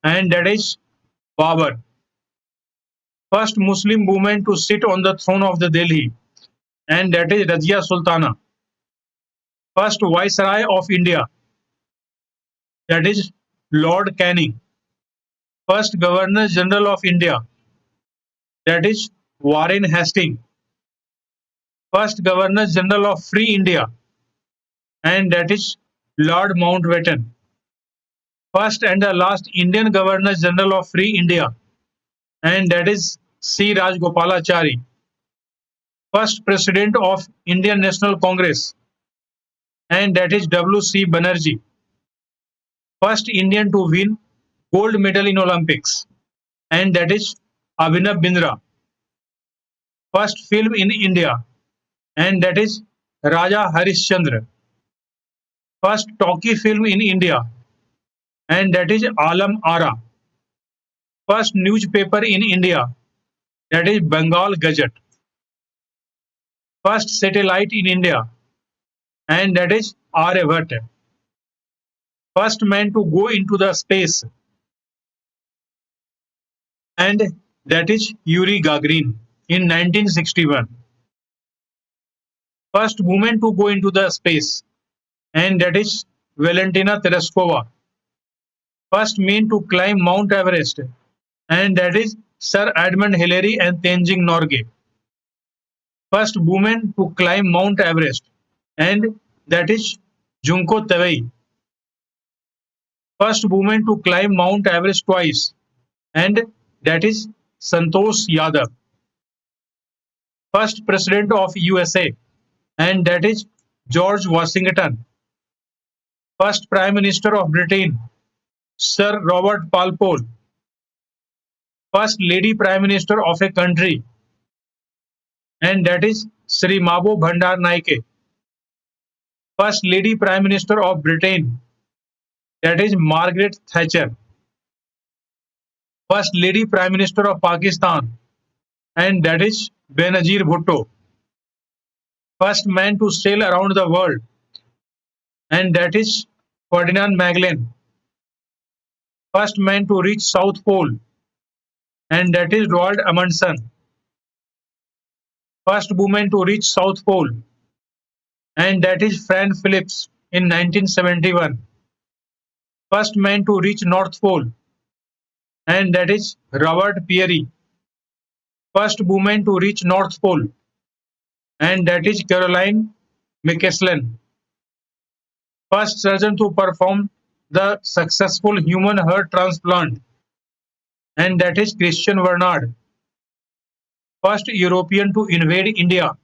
and that is Babur. First Muslim woman to sit on the throne of the Delhi, and that is Razia Sultana. First Viceroy of India, that is Lord Canning. First Governor General of India, that is Warren Hastings. First Governor General of Free India, and that is Lord Mountbatten. First and the last Indian Governor General of Free India, and that is C. Rajgopalachari. First President of Indian National Congress, and that is W. C. Banerjee. First Indian to win gold medal in Olympics, and that is Abhinav Bindra. First film in India, and that is Raja Harishchandra. First talkie film in India, and that is Alam Ara. First newspaper in India, that is Bengal Gazette. First satellite in India, and that is Aryabhat. First man to go into the space, and that is Yuri Gagarin in 1961. First woman to go into the space, and that is Valentina Tereshkova. First men to climb Mount Everest, and that is Sir Edmund Hillary and Tenzing Norgay. First woman to climb Mount Everest, and that is Junko Tawai. First woman to climb Mount Everest twice, and that is Santosh Yadav. First President of USA, and that is George Washington. First Prime Minister of Britain, Sir Robert Walpole. First Lady Prime Minister of a country, and that is Sri Mabo Bhandar Naike. First Lady Prime Minister of Britain, that is Margaret Thatcher. First Lady Prime Minister of Pakistan, and that is Benazir Bhutto. First man to sail around the world, and that is Ferdinand Magellan. First man to reach South Pole, and that is Roald Amundsen. First woman to reach South Pole, and that is Fran Phillips in 1971. First man to reach North Pole, and that is Robert Peary. First woman to reach North Pole, and that is Caroline McCaslin. First surgeon to perform the successful human heart transplant, and that is Christian Bernard. First European to invade India,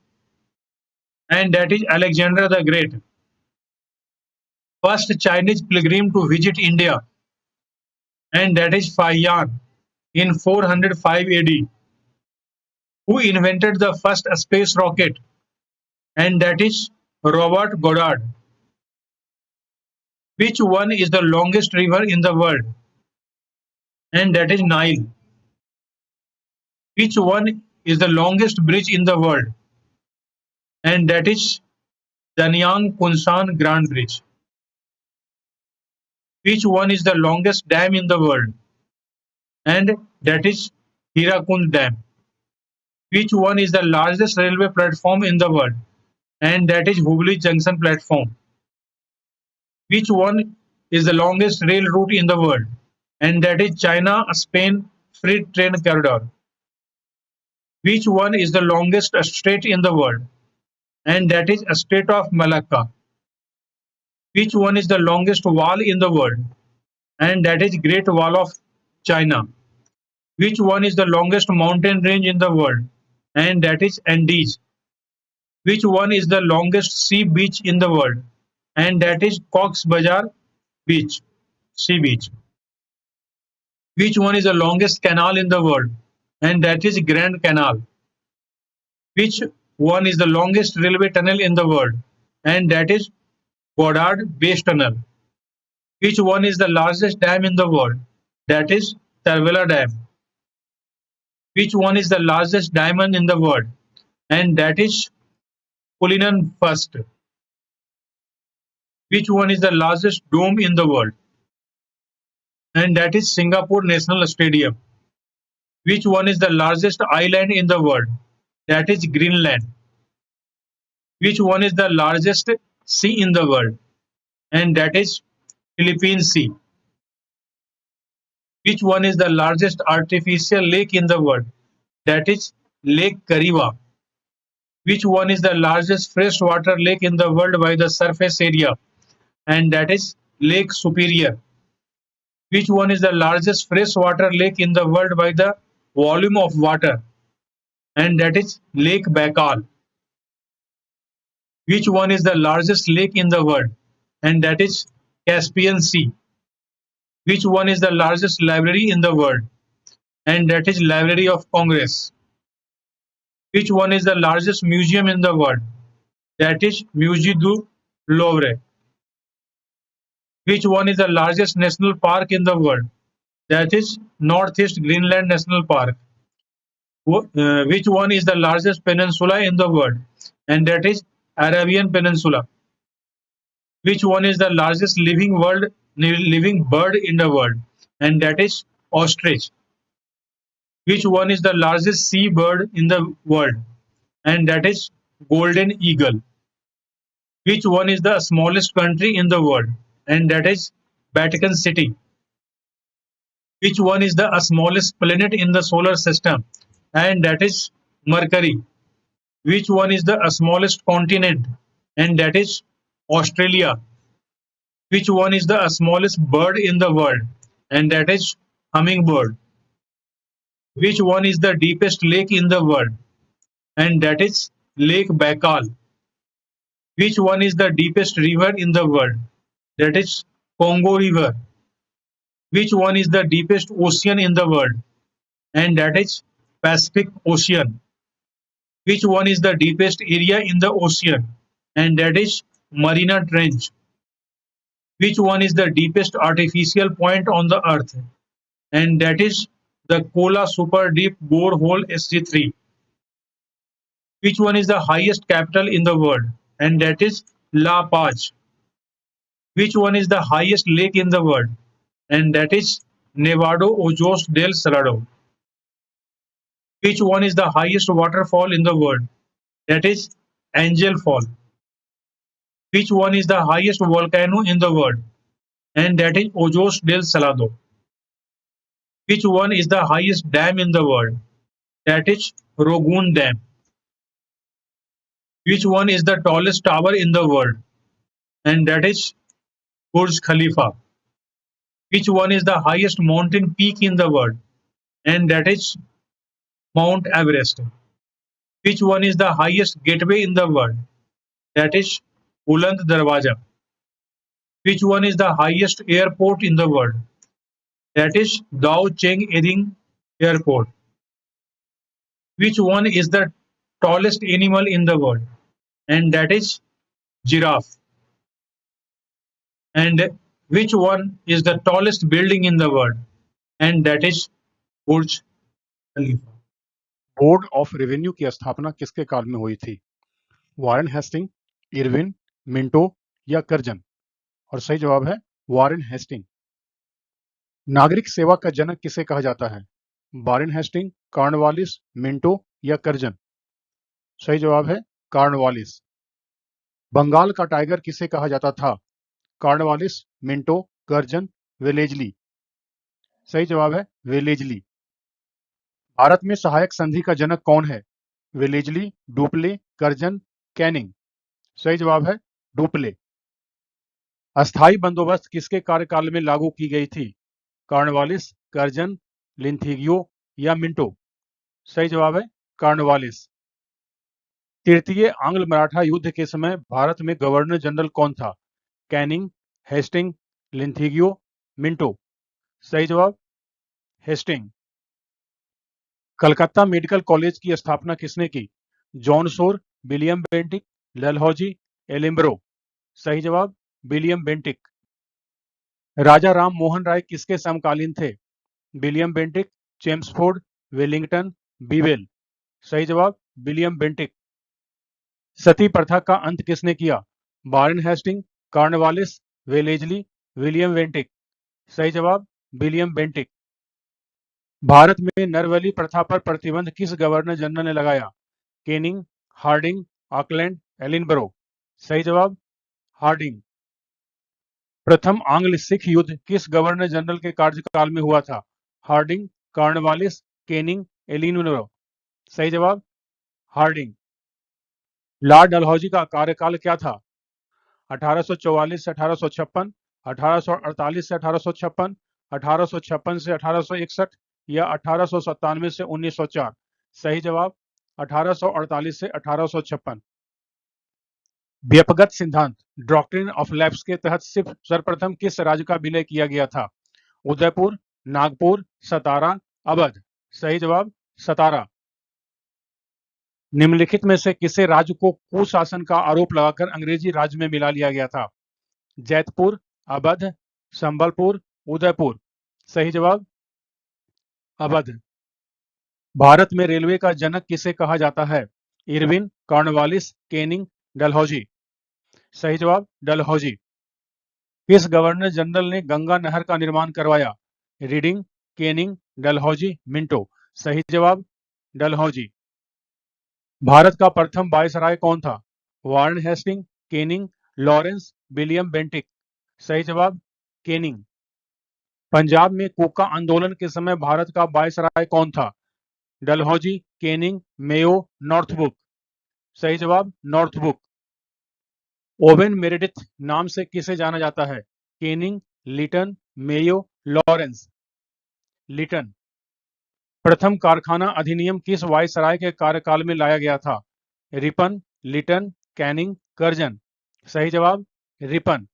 and that is Alexander the Great. First Chinese pilgrim to visit India, and that is Faiyuan in 405 AD. Who invented the first space rocket, and that is Robert Goddard. Which one is the longest river in the world, and that is Nile. Which one is the longest bridge in the world, and that is Danyang Kunsan Grand Bridge. Which one is the longest dam in the world, and that is Hirakund Dam. Which one is the largest railway platform in the world, and that is Hubli Junction platform. Which one is the longest rail route in the world, and that is China-Spain Freight Train Corridor. Which one is the longest strait in the world, and that is Strait of Malacca. Which one is the longest wall in the world, and that is Great Wall of China. Which one is the longest mountain range in the world, and that is Andes. Which one is the longest sea beach in the world, and that is Cox's Bazar Beach, sea beach. Which one is the longest canal in the world, and that is Grand Canal. Which one is the longest railway tunnel in the world, and that is Goddard Base Tunnel. Which one is the largest dam in the world, that is Tarwela Dam. Which one is the largest diamond in the world, and that is Cullinan First. Which one is the largest dome in the world, and that is Singapore National Stadium. Which one is the largest island in the world, that is Greenland. Which one is the largest sea in the world, and that is Philippine Sea. Which one is the largest artificial lake in the world, that is Lake Kariwa. Which one is the largest freshwater lake in the world by the surface area? And that is Lake Superior. Which one is the largest freshwater lake in the world by the volume of water? And that is Lake Baikal. Which one is the largest lake in the world? And that is Caspian Sea. Which one is the largest library in the world? And that is Library of Congress. Which one is the largest museum in the world? That is Musée du Louvre. Which one is the largest national park in the world? That is Northeast Greenland National Park. Which one is the largest peninsula in the world? And that is Arabian Peninsula. Which one is the largest living bird in the world? And that is ostrich. Which one is the largest sea bird in the world? And that is golden eagle. Which one is the smallest country in the world? And that is Vatican City. Which one is the smallest planet in the solar system? And that is Mercury. Which one is the smallest continent? And that is Australia. Which one is the smallest bird in the world? And that is hummingbird. Which one is the deepest lake in the world? And that is Lake Baikal. Which one is the deepest river in the world? That is Congo River. Which one is the deepest ocean in the world? And that is Pacific Ocean. Which one is the deepest area in the ocean? And that is Mariana Trench. Which one is the deepest artificial point on the earth? And that is the Kola Super Deep Borehole SG3. Which one is the highest capital in the world? And that is La Paz. Which one is the highest lake in the world? And that is Nevado Ojos del Salado. Which one is the highest waterfall in the world? That is Angel Fall. Which one is the highest volcano in the world? And that is Ojos del Salado. Which one is the highest dam in the world? That is Rogun Dam. Which one is the tallest tower in the world? And that is Burj Khalifa. Which one is the highest mountain peak in the world? And that is Mount Everest. Which one is the highest gateway in the world? That is Buland Darwaja. Which one is the highest airport in the world? That is Dao Cheng Eding Airport. Which one is the tallest animal in the world? And that is giraffe. And which one is the tallest building in the world? And that is Burj Khalifa. Board of revenue की स्थापना किसके काल में हुई थी? Warren Hasting, Irwin, Minto या Curzon? और सही जवाब है वारेन हेस्टिंग। नागरिक सेवा का जनक किसे कहा जाता है? वारेन हेस्टिंग, कॉर्नवालिस, मिंटो या कर्जन? सही जवाब है कॉर्नवालिस। बंगाल का टाइगर किसे कहा जाता था? Cornwallis, Minto, Curzon, Wellesley? सही जवाब है वेलेजली। भारत में सहायक संधि का जनक कौन है? Wellesley, Dupleix, Curzon, Canning? सही जवाब है डुप्ले। अस्थाई बंदोबस्त किसके कार्यकाल में लागू की गई थी? कॉर्नवालिस, कर्जन, लिंथिगियो या मिंटो? सही जवाब है कॉर्नवालिस। तृतीय आंग्ल मराठा युद्ध के समय भारत में गवर्नर जनरल कौन था? Canning, Hasting, Linlithgow, Minto? सही जवाब हेस्टिंग। कलकत्ता मेडिकल कॉलेज की स्थापना किसने की? John Shore, William Bentinck, Dalhousie, एलिम्ब्रो? सही जवाब विलियम बेंटिक। राजा राम मोहन राय किसके समकालीन थे? William Bentinck, Chelmsford, Wellington, bevel? सही जवाब विलियम बेंटिक। सती प्रथा का अंत किसने किया? Warren Hasting, Cornwallis, Wellesley, William Bentinck? सही जवाब विलियम बेंटिक। भारत में नरबली प्रथा पर प्रतिबंध किस गवर्नर जनरल ने लगाया? Canning, Hardinge, Auckland, Ellenborough? सही जवाब हार्डिंग। प्रथम आंग्ल सिख युद्ध किस गवर्नर जनरल के कार्यकाल में हुआ था? Hardinge, Cornwallis, Canning, Ellenborough? सही जवाब हार्डिंग। लॉर्ड डलहौजी का कार्यकाल क्या था? 1844 से 1856, 1848 से 1856, 1856 से 1861 या 1897 से 1904? सही जवाब 1848 से 1856। व्यपगत सिद्धांत डॉक्ट्रिन ऑफ लैप्स के तहत सिर्फ सर्वप्रथम किस राज्य का विलय किया गया था? उदयपुर, नागपुर, सतारा, अवध? सही जवाब सतारा। निम्नलिखित में से किसे राज्य को कुशासन का आरोप लगाकर अंग्रेजी राज्य में मिला लिया गया था? जैतपुर, अवध, संबलपुर, उदयपुर? सही जवाब अवध। भारत में रेलवे का जनक किसे कहा जाता है? Irwin, Cornwallis, Canning, Dalhousie? सही जवाब डलहौजी। किस गवर्नर जनरल ने गंगा नहर का निर्माण करवाया? Reading, Canning, Dalhousie, Minto? सही जवाब डलहौजी। भारत का प्रथम वायसराय कौन था? Warren Hasting, Canning, Lawrence, William Bentinck? सही जवाब केनिंग। पंजाब में कोका आंदोलन के समय भारत का वायसराय कौन था? Dalhousie, Canning, Mayo, Northbrook? सही जवाब नॉर्थबुक। ओवेन मेरेडिथ नाम से किसे जाना जाता है? Canning, Lytton, Mayo, Lawrence? Lytton. प्रथम कारखाना अधिनियम किस वायसराय के कार्यकाल में लाया गया था? Ripon, Lytton, Canning, Curzon? सही जवाब रिपन।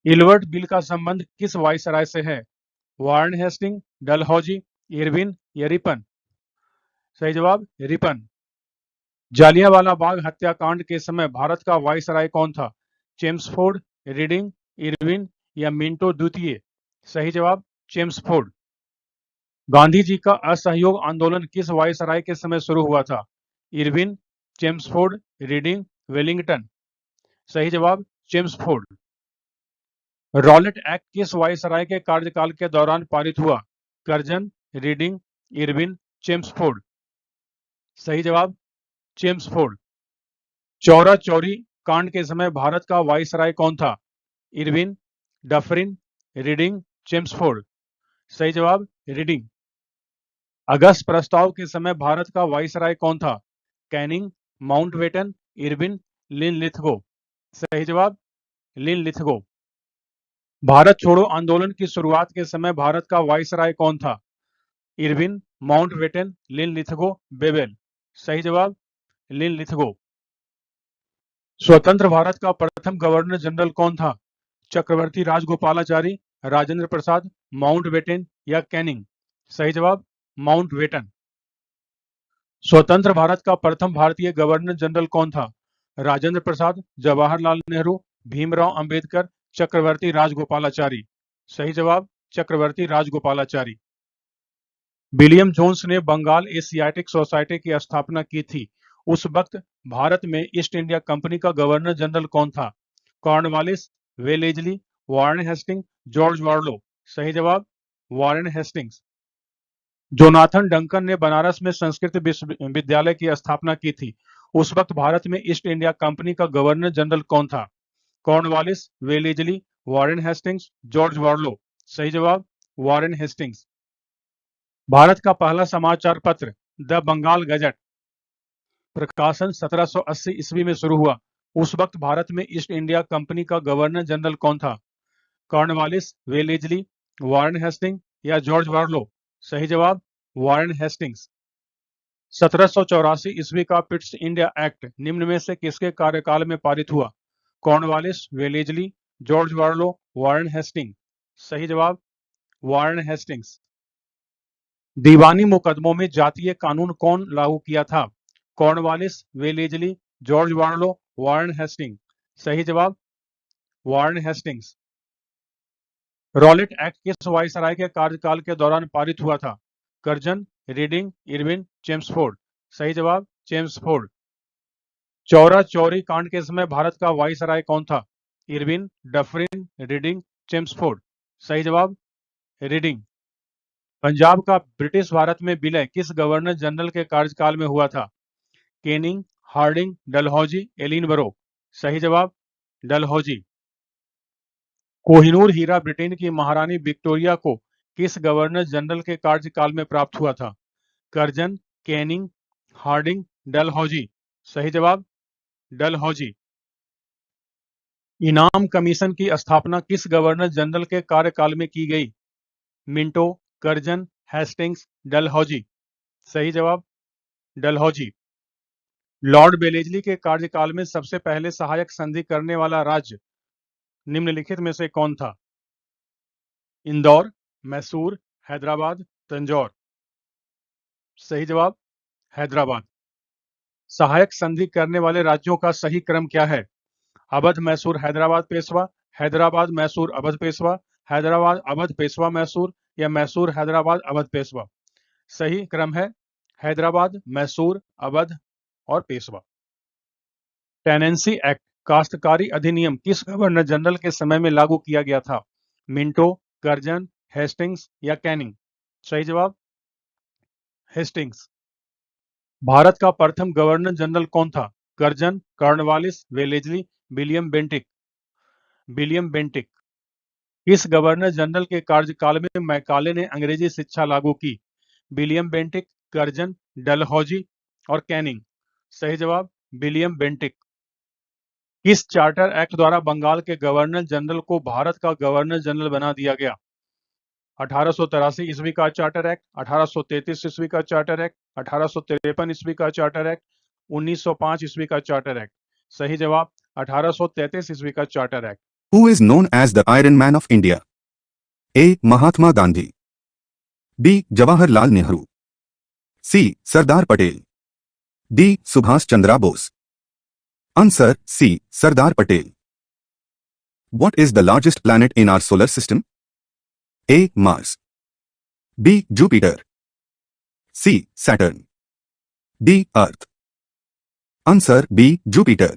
इलवर्ट बिल का संबंध किस वायसराय से है? वारेन हेस्टिंग, डलहौजी, इरविन या रिपन? सही जवाब रिपन। जालियांवाला बाग हत्याकांड के समय भारत का वायसराय कौन था? चेम्सफोर्ड, रीडिंग, इरविन या मिंटो द्वितीय? सही जवाब चेम्सफोर्ड। गांधी जी का असहयोग आंदोलन किस वायसराय के समय शुरू हुआ था? Irwin, Chelmsford, reading, Wellington? सही जवाब चेम्सफोर्ड। रॉलेट एक्ट किस वायसराय के कार्यकाल के दौरान पारित हुआ? Curzon, Reading, Irwin, Chelmsford? सही जवाब चेम्सफोर्ड। चौरा चौरी कांड के समय भारत का वायसराय कौन था? Irwin, Dufferin, reading, Chelmsford? सही जवाब रीडिंग। अगस्त प्रस्ताव के समय भारत का वायसराय कौन था? Canning, Mountbatten, Irwin, Linlithgow? सही जवाब लिनलिथगो। भारत छोड़ो आंदोलन की शुरुआत के समय भारत का वायसराय कौन था? Irwin, Mountbatten, Linlithgow, Wavell? सही जवाब लिनलिथगो। स्वतंत्र भारत का प्रथम गवर्नर जनरल कौन था? चक्रवर्ती राजगोपालाचारी, राजेंद्र प्रसाद, माउंटबेटन या कैनिंग? सही जवाब माउंटबेटन। स्वतंत्र भारत का प्रथम भारतीय गवर्नर जनरल कौन था? राजेंद्र प्रसाद, जवाहरलाल नेहरू, भीमराव अंबेडकर, चक्रवर्ती राजगोपालाचारी? सही जवाब चक्रवर्ती राजगोपालाचारी। विलियम जोन्स ने बंगाल एशियाटिक सोसाइटी की स्थापना की थी। उस वक्त भारत में ईस्ट इंडिया कंपनी का गवर्नर जनरल कौन था? Cornwallis, Wellesley, Warren Hasting, George Barlow? सही जवाब वारेन हेस्टिंग्स। जोनाथन डंकन ने बनारस में संस्कृत विश्वविद्यालय की स्थापना की थी। उस वक्त भारत में ईस्ट इंडिया कंपनी का गवर्नर जनरल कौन था? Cornwallis, Wellesley, Warren Hastings, George Barlow? सही जवाब वारेन हेस्टिंग्स। भारत का पहला समाचार पत्र द बंगाल गजट प्रकाशन 1780 ईस्वी में शुरू हुआ। उस वक्त भारत में ईस्ट इंडिया कंपनी का गवर्नर जनरल कौन था? कॉर्नवालिस, वेलेजली, वारेन हेस्टिंग या जॉर्ज वार्लो? सही जवाब वारेन हेस्टिंग्स। 1784 ईस्वी का पिट्स इंडिया एक्ट निम्न में से किसके कार्यकाल में पारित हुआ? Cornwallis, Wellesley, George Barlow, Warren Hasting? सही जवाब वारेन हेस्टिंग्स। दीवानी मुकदमों में जातीय कानून कौन लागू किया था? Cornwallis, Wellesley, George Barlow, Warren Hasting? सही जवाब वारेन हेस्टिंग्स। रॉलेट एक्ट किस वायसराय के कार्यकाल के दौरान पारित हुआ था? Curzon, Reading, Irwin, Chelmsford? सही जवाब चेम्सफोर्ड। चौरा चौरी कांड के समय भारत का वायसराय कौन था? Irwin, Dufferin, reading, Chelmsford? सही जवाब रीडिंग। पंजाब का ब्रिटिश भारत में विलय किस गवर्नर जनरल के कार्यकाल में हुआ था? Canning, Hardinge, Dalhousie, Ellenborough? सही जवाब डलहौजी। कोहिनूर हीरा ब्रिटेन की महारानी विक्टोरिया को किस गवर्नर जनरल के कार्यकाल में प्राप्त हुआ था? Curzon, Canning, Hardinge, Dalhousie? सही जवाब कर्जन, केनिंग, हार्डिंग, डलहौजी? सही जवाब Curzon, Canning, Hardinge, Dalhousie? Dalhousie. इनाम कमीशन की स्थापना किस गवर्नर जनरल के कार्यकाल में की गई? Minto, Curzon, Hastings, Dalhousie. सही जवाब डलहौजी। लॉर्ड बेलेजली के कार्यकाल में सबसे पहले सहायक संधि करने वाला राज्य निम्नलिखित में से कौन था? इंदौर, मैसूर, हैदराबाद, तंजौर। सही जवाब हैदराबाद। सहायक संधि करने वाले राज्यों का सही क्रम क्या है? अवध, मैसूर, हैदराबाद, पेशवा, हैदराबाद, मैसूर, अवध, पेशवा, हैदराबाद, अवध, पेशवा, मैसूर, या मैसूर, हैदराबाद, अवध, पेशवा। सही क्रम है हैदराबाद, मैसूर, अवध और पेशवा। टेनेंसी एक्ट, काश्तकारी अधिनियम किस गवर्नर जनरल के समय में लागू किया गया था? मिंटो, कर्जन, हेस्टिंग्स या कैनिंग। सही जवाब हेस्टिंग्स। भारत का प्रथम गवर्नर जनरल कौन था? Curzon, Cornwallis, Wellesley, William Bentinck. William Bentinck. किस गवर्नर जनरल के कार्यकाल में मैकाले ने अंग्रेजी शिक्षा लागू की? विलियम बेंटिक, कर्जन, डलहौजी और कैनिंग। सही जवाब विलियम बेंटिक। किस चार्टर एक्ट द्वारा बंगाल के गवर्नर जनरल को भारत का गवर्नर जनरल बना दिया गया? 1883 ईस्वी का चार्टर एक्ट, 1833 ईस्वी का चार्टर एक्ट, 1853 ईस्वी का चार्टर एक्ट, 1905 ईस्वी का चार्टर एक्ट। सही जवाब 1833 ईस्वी का charter act. Who is known as the Iron Man of India? A. Mahatma Gandhi. B. Jawaharlal Nehru. C. Sardar Patel. D. Subhash Chandra Bose. Answer C. Sardar Patel. What is the largest planet in our solar system? A. Mars. B. Jupiter. C. Saturn. D. Earth. Answer B. Jupiter.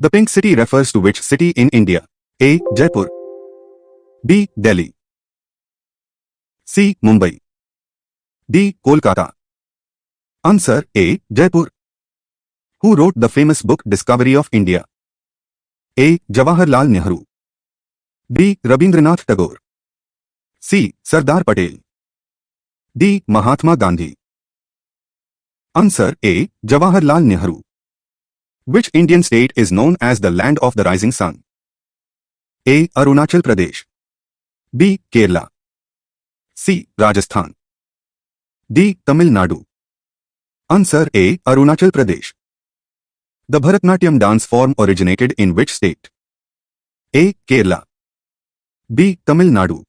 The pink city refers to which city in India? A. Jaipur. B. Delhi. C. Mumbai. D. Kolkata. Answer A. Jaipur. Who wrote the famous book Discovery of India? A. Jawaharlal Nehru. B. Rabindranath Tagore. C. Sardar Patel. D. Mahatma Gandhi. Answer A. Jawaharlal Nehru. Which Indian state is known as the land of the rising sun? A. Arunachal Pradesh. B. Kerala. C. Rajasthan. D. Tamil Nadu. Answer A. Arunachal Pradesh. The Bharatnatyam dance form originated in which state? A. Kerala. B. Tamil Nadu.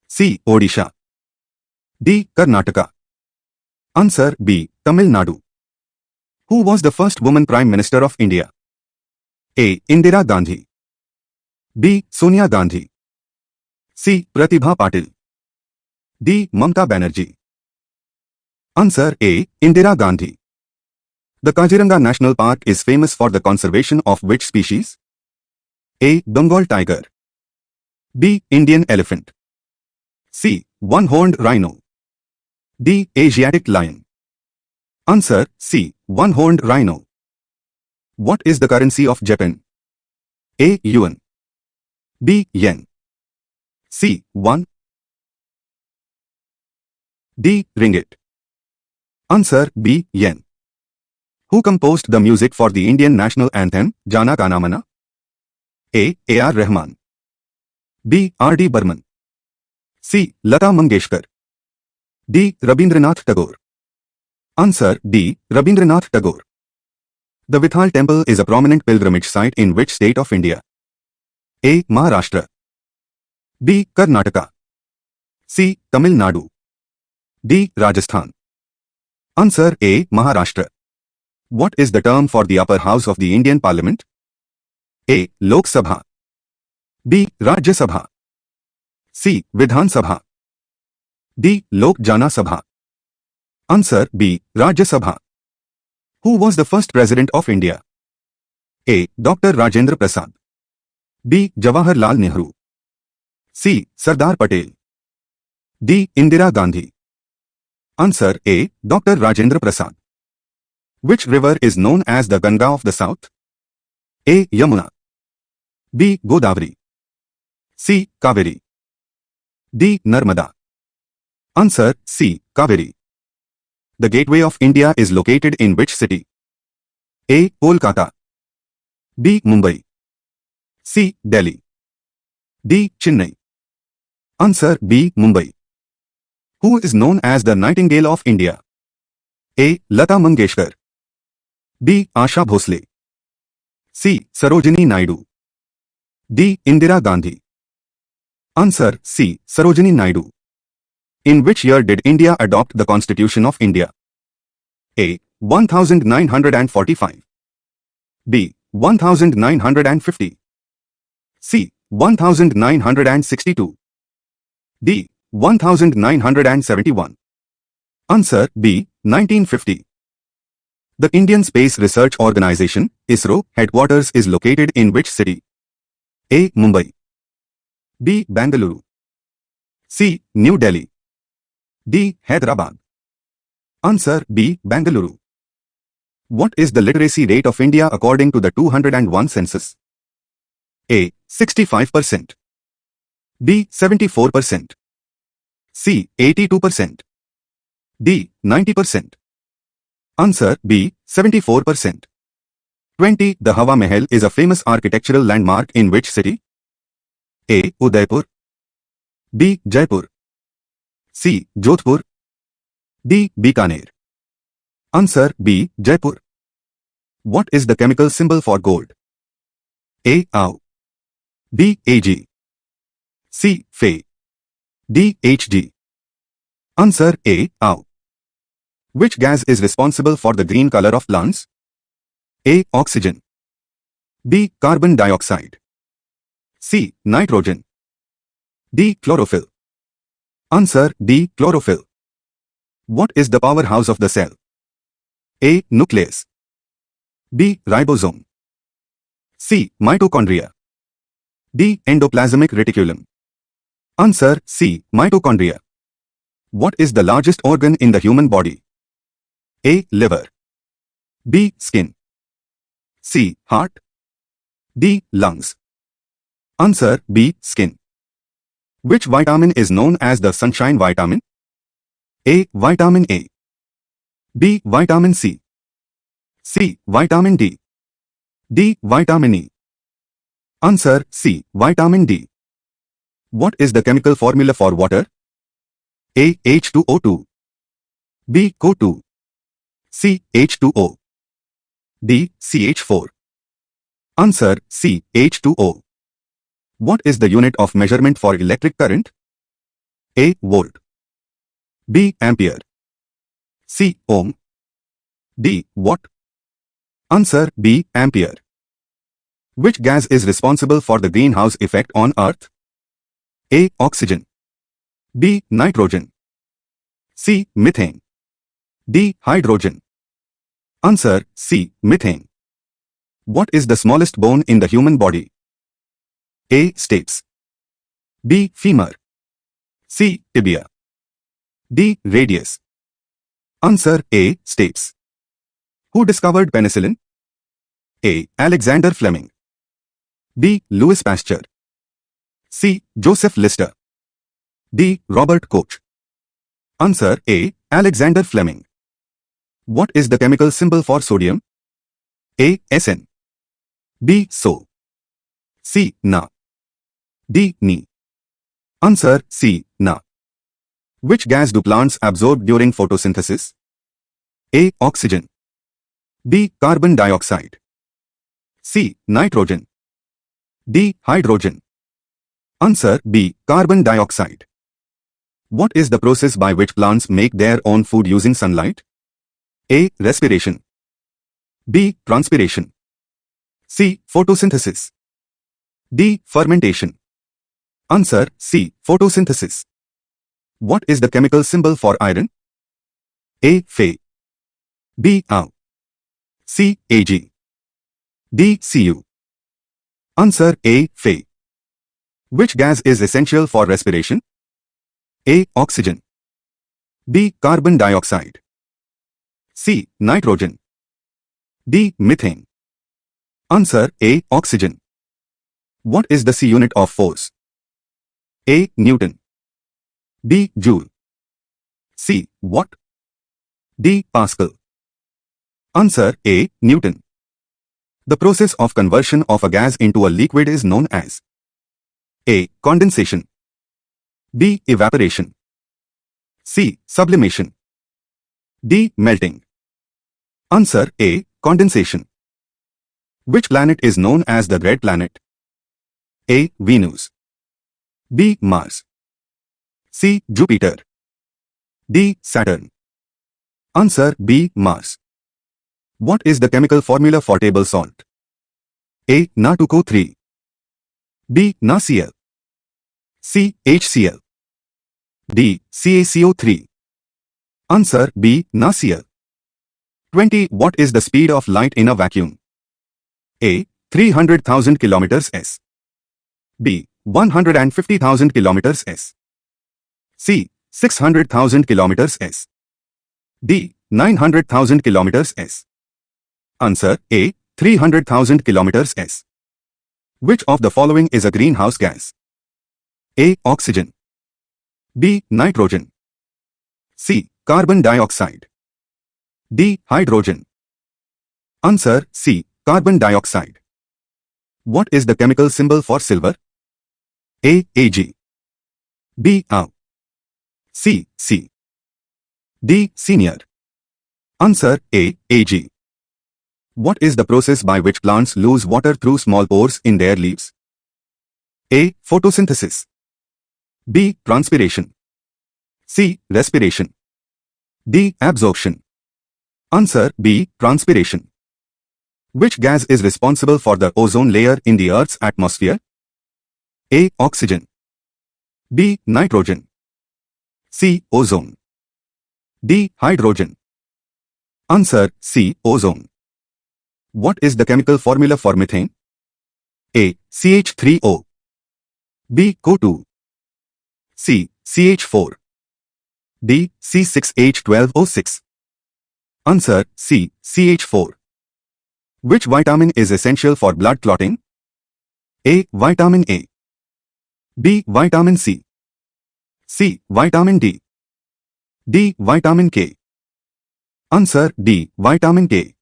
C. Odisha. D. Karnataka. Answer B. Tamil Nadu. Who was the first woman Prime Minister of India? A. Indira Gandhi. B. Sonia Gandhi. C. Pratibha Patil. D. Mamta Banerjee. Answer A. Indira Gandhi. The Kaziranga National Park is famous for the conservation of which species? A. Bengal tiger. B. Indian elephant. C. One-horned rhino. D. Asiatic lion. Answer C. One-horned rhino. What is the currency of Japan? A. Yuan. B. Yen. C. Won. D. Ringgit. Answer B. Yen. Who composed the music for the Indian national anthem, Jana Kana Mana? A. A.R. Rahman. B. R.D. Burman. C. Lata Mangeshkar. D. Rabindranath Tagore. Answer D. Rabindranath Tagore. The Vithal Temple is a prominent pilgrimage site in which state of India? A. Maharashtra. B. Karnataka. C. Tamil Nadu. D. Rajasthan. Answer A. Maharashtra. What is the term for the upper house of the Indian Parliament? A. Lok Sabha. B. Rajya Sabha. C. Vidhan Sabha. D. Lok Jana Sabha. Answer B. Rajya Sabha. Who was the first president of India? A. Dr. Rajendra Prasad. B. Jawaharlal Nehru. C. Sardar Patel. D. Indira Gandhi. Answer A. Dr. Rajendra Prasad. Which river is known as the Ganga of the South? A. Yamuna. B. Godavari. C. Kaveri. D. Narmada. Answer C. Kaveri. The Gateway of India is located in which city? A. Kolkata. B. Mumbai. C. Delhi. D. Chennai. Answer B. Mumbai. Who is known as the Nightingale of India? A. Lata Mangeshkar. B. Asha Bhosle. C. Sarojini Naidu. D. Indira Gandhi. Answer C. Sarojini Naidu. In which year did India adopt the Constitution of India? A. 1945. B. 1950. C. 1962. D. 1971. Answer B. 1950. The Indian Space Research Organisation, ISRO, headquarters is located in which city? A. Mumbai. B. Bangalore. C. New Delhi. D. Hyderabad. Answer B. Bangalore. What is the literacy rate of India according to the 201 census? A. 65%. B. 74%. C. 82%. D. 90%. Answer B. 74%. 20. The Hawa Mahal is a famous architectural landmark in which city? A. Udaipur. B. Jaipur. C. Jodhpur. D. Bikaner. Answer B. Jaipur. What is the chemical symbol for gold? A. Au. B. Ag. C. Fe. D. Hg. Answer A. Au. Which gas is responsible for the green color of plants? A. Oxygen. B. Carbon dioxide. C. Nitrogen. D. Chlorophyll. Answer D. Chlorophyll. What is the powerhouse of the cell? A. Nucleus. B. Ribosome. C. Mitochondria. D. Endoplasmic reticulum. Answer C. Mitochondria. What is the largest organ in the human body? A. Liver. B. Skin. C. Heart. D. Lungs. Answer B. Skin. Which vitamin is known as the sunshine vitamin? A. Vitamin A. B. Vitamin C. C. Vitamin D. D. Vitamin E. Answer C. Vitamin D. What is the chemical formula for water? A. H2O2. B. CO2. C. H2O. D. CH4. Answer C. H2O. What is the unit of measurement for electric current? A. Volt. B. Ampere. C. Ohm. D. Watt. Answer B. Ampere. Which gas is responsible for the greenhouse effect on Earth? A. Oxygen. B. Nitrogen. C. Methane. D. Hydrogen. Answer C. Methane. What is the smallest bone in the human body? A. Stapes. B. Femur. C. Tibia. D. Radius. Answer A. Stapes. Who discovered penicillin? A. Alexander Fleming. B. Louis Pasteur. C. Joseph Lister. D. Robert Koch. Answer A. Alexander Fleming. What is the chemical symbol for sodium? A. Sn. B. So. C. Na. D. Ni. Answer C. Na. Which gas do plants absorb during photosynthesis? A. Oxygen. B. Carbon dioxide. C. Nitrogen. D. Hydrogen. Answer B. Carbon dioxide. What is the process by which plants make their own food using sunlight? A. Respiration. B. Transpiration. C. Photosynthesis. D. Fermentation. Answer C. Photosynthesis. What is the chemical symbol for iron? A. Fe. B. Au. C. Ag. D. Cu. Answer A. Fe. Which gas is essential for respiration? A. Oxygen. B. Carbon dioxide. C. Nitrogen. D. Methane. Answer A. Oxygen. What is the C unit of force? A. Newton. B. Joule. C. Watt. D. Pascal. Answer A. Newton. The process of conversion of a gas into a liquid is known as A. Condensation, B. Evaporation, C. Sublimation, D. Melting. Answer A. Condensation. Which planet is known as the Red Planet? A. Venus, B. Mars, C. Jupiter, D. Saturn. Answer B. Mars. What is the chemical formula for table salt? A. Na2CO3, B. NaCl, C. HCl, D. CaCO3. Answer B. NaCl. 20. What is the speed of light in a vacuum? A. 300,000 km s, B. 150,000 km s, C. 600,000 km s, D. 900,000 km s. Answer A. 300,000 km s. Which of the following is a greenhouse gas? A. Oxygen, B. Nitrogen, C. Carbon dioxide, D. Hydrogen. Answer C. Carbon dioxide. What is the chemical symbol for silver? A. Ag, B. Au, C. C, D. Senior. Answer A. Ag. What is the process by which plants lose water through small pores in their leaves? A. Photosynthesis, B. Transpiration, C. Respiration, D. Absorption. Answer B. Transpiration. Which gas is responsible for the ozone layer in the Earth's atmosphere? A. Oxygen, B. Nitrogen, C. Ozone, D. Hydrogen. Answer C. Ozone. What is the chemical formula for methane? A. CH3O, B. CO2, C. CH4, D. C6H12O6. Answer C. CH4. Which vitamin is essential for blood clotting? A. Vitamin A, B. Vitamin C, C. Vitamin D, D. Vitamin K. Answer D. Vitamin K.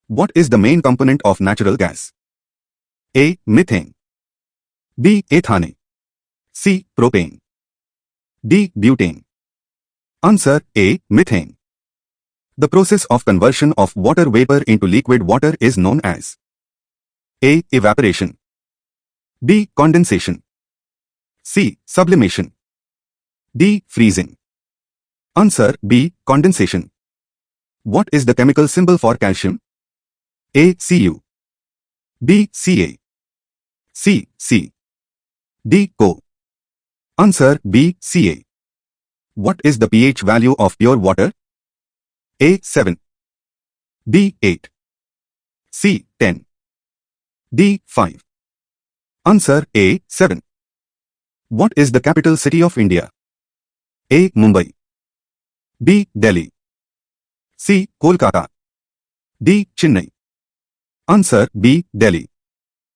What is the main component of natural gas? A. Methane, B. Ethane, C. Propane, D. Butane. Answer A. Methane. The process of conversion of water vapor into liquid water is known as A. Evaporation, B. Condensation, C. Sublimation, D. Freezing. Answer B. Condensation. What is the chemical symbol for calcium? A. Cu, B. Ca, C. C, D. Co. Answer B. Ca. What is the pH value of pure water? A. 7, B. 8, C. 10, D. 5. Answer A. 7. What is the capital city of India? A. Mumbai, B. Delhi, C. Kolkata, D. Chennai. Answer B. Delhi.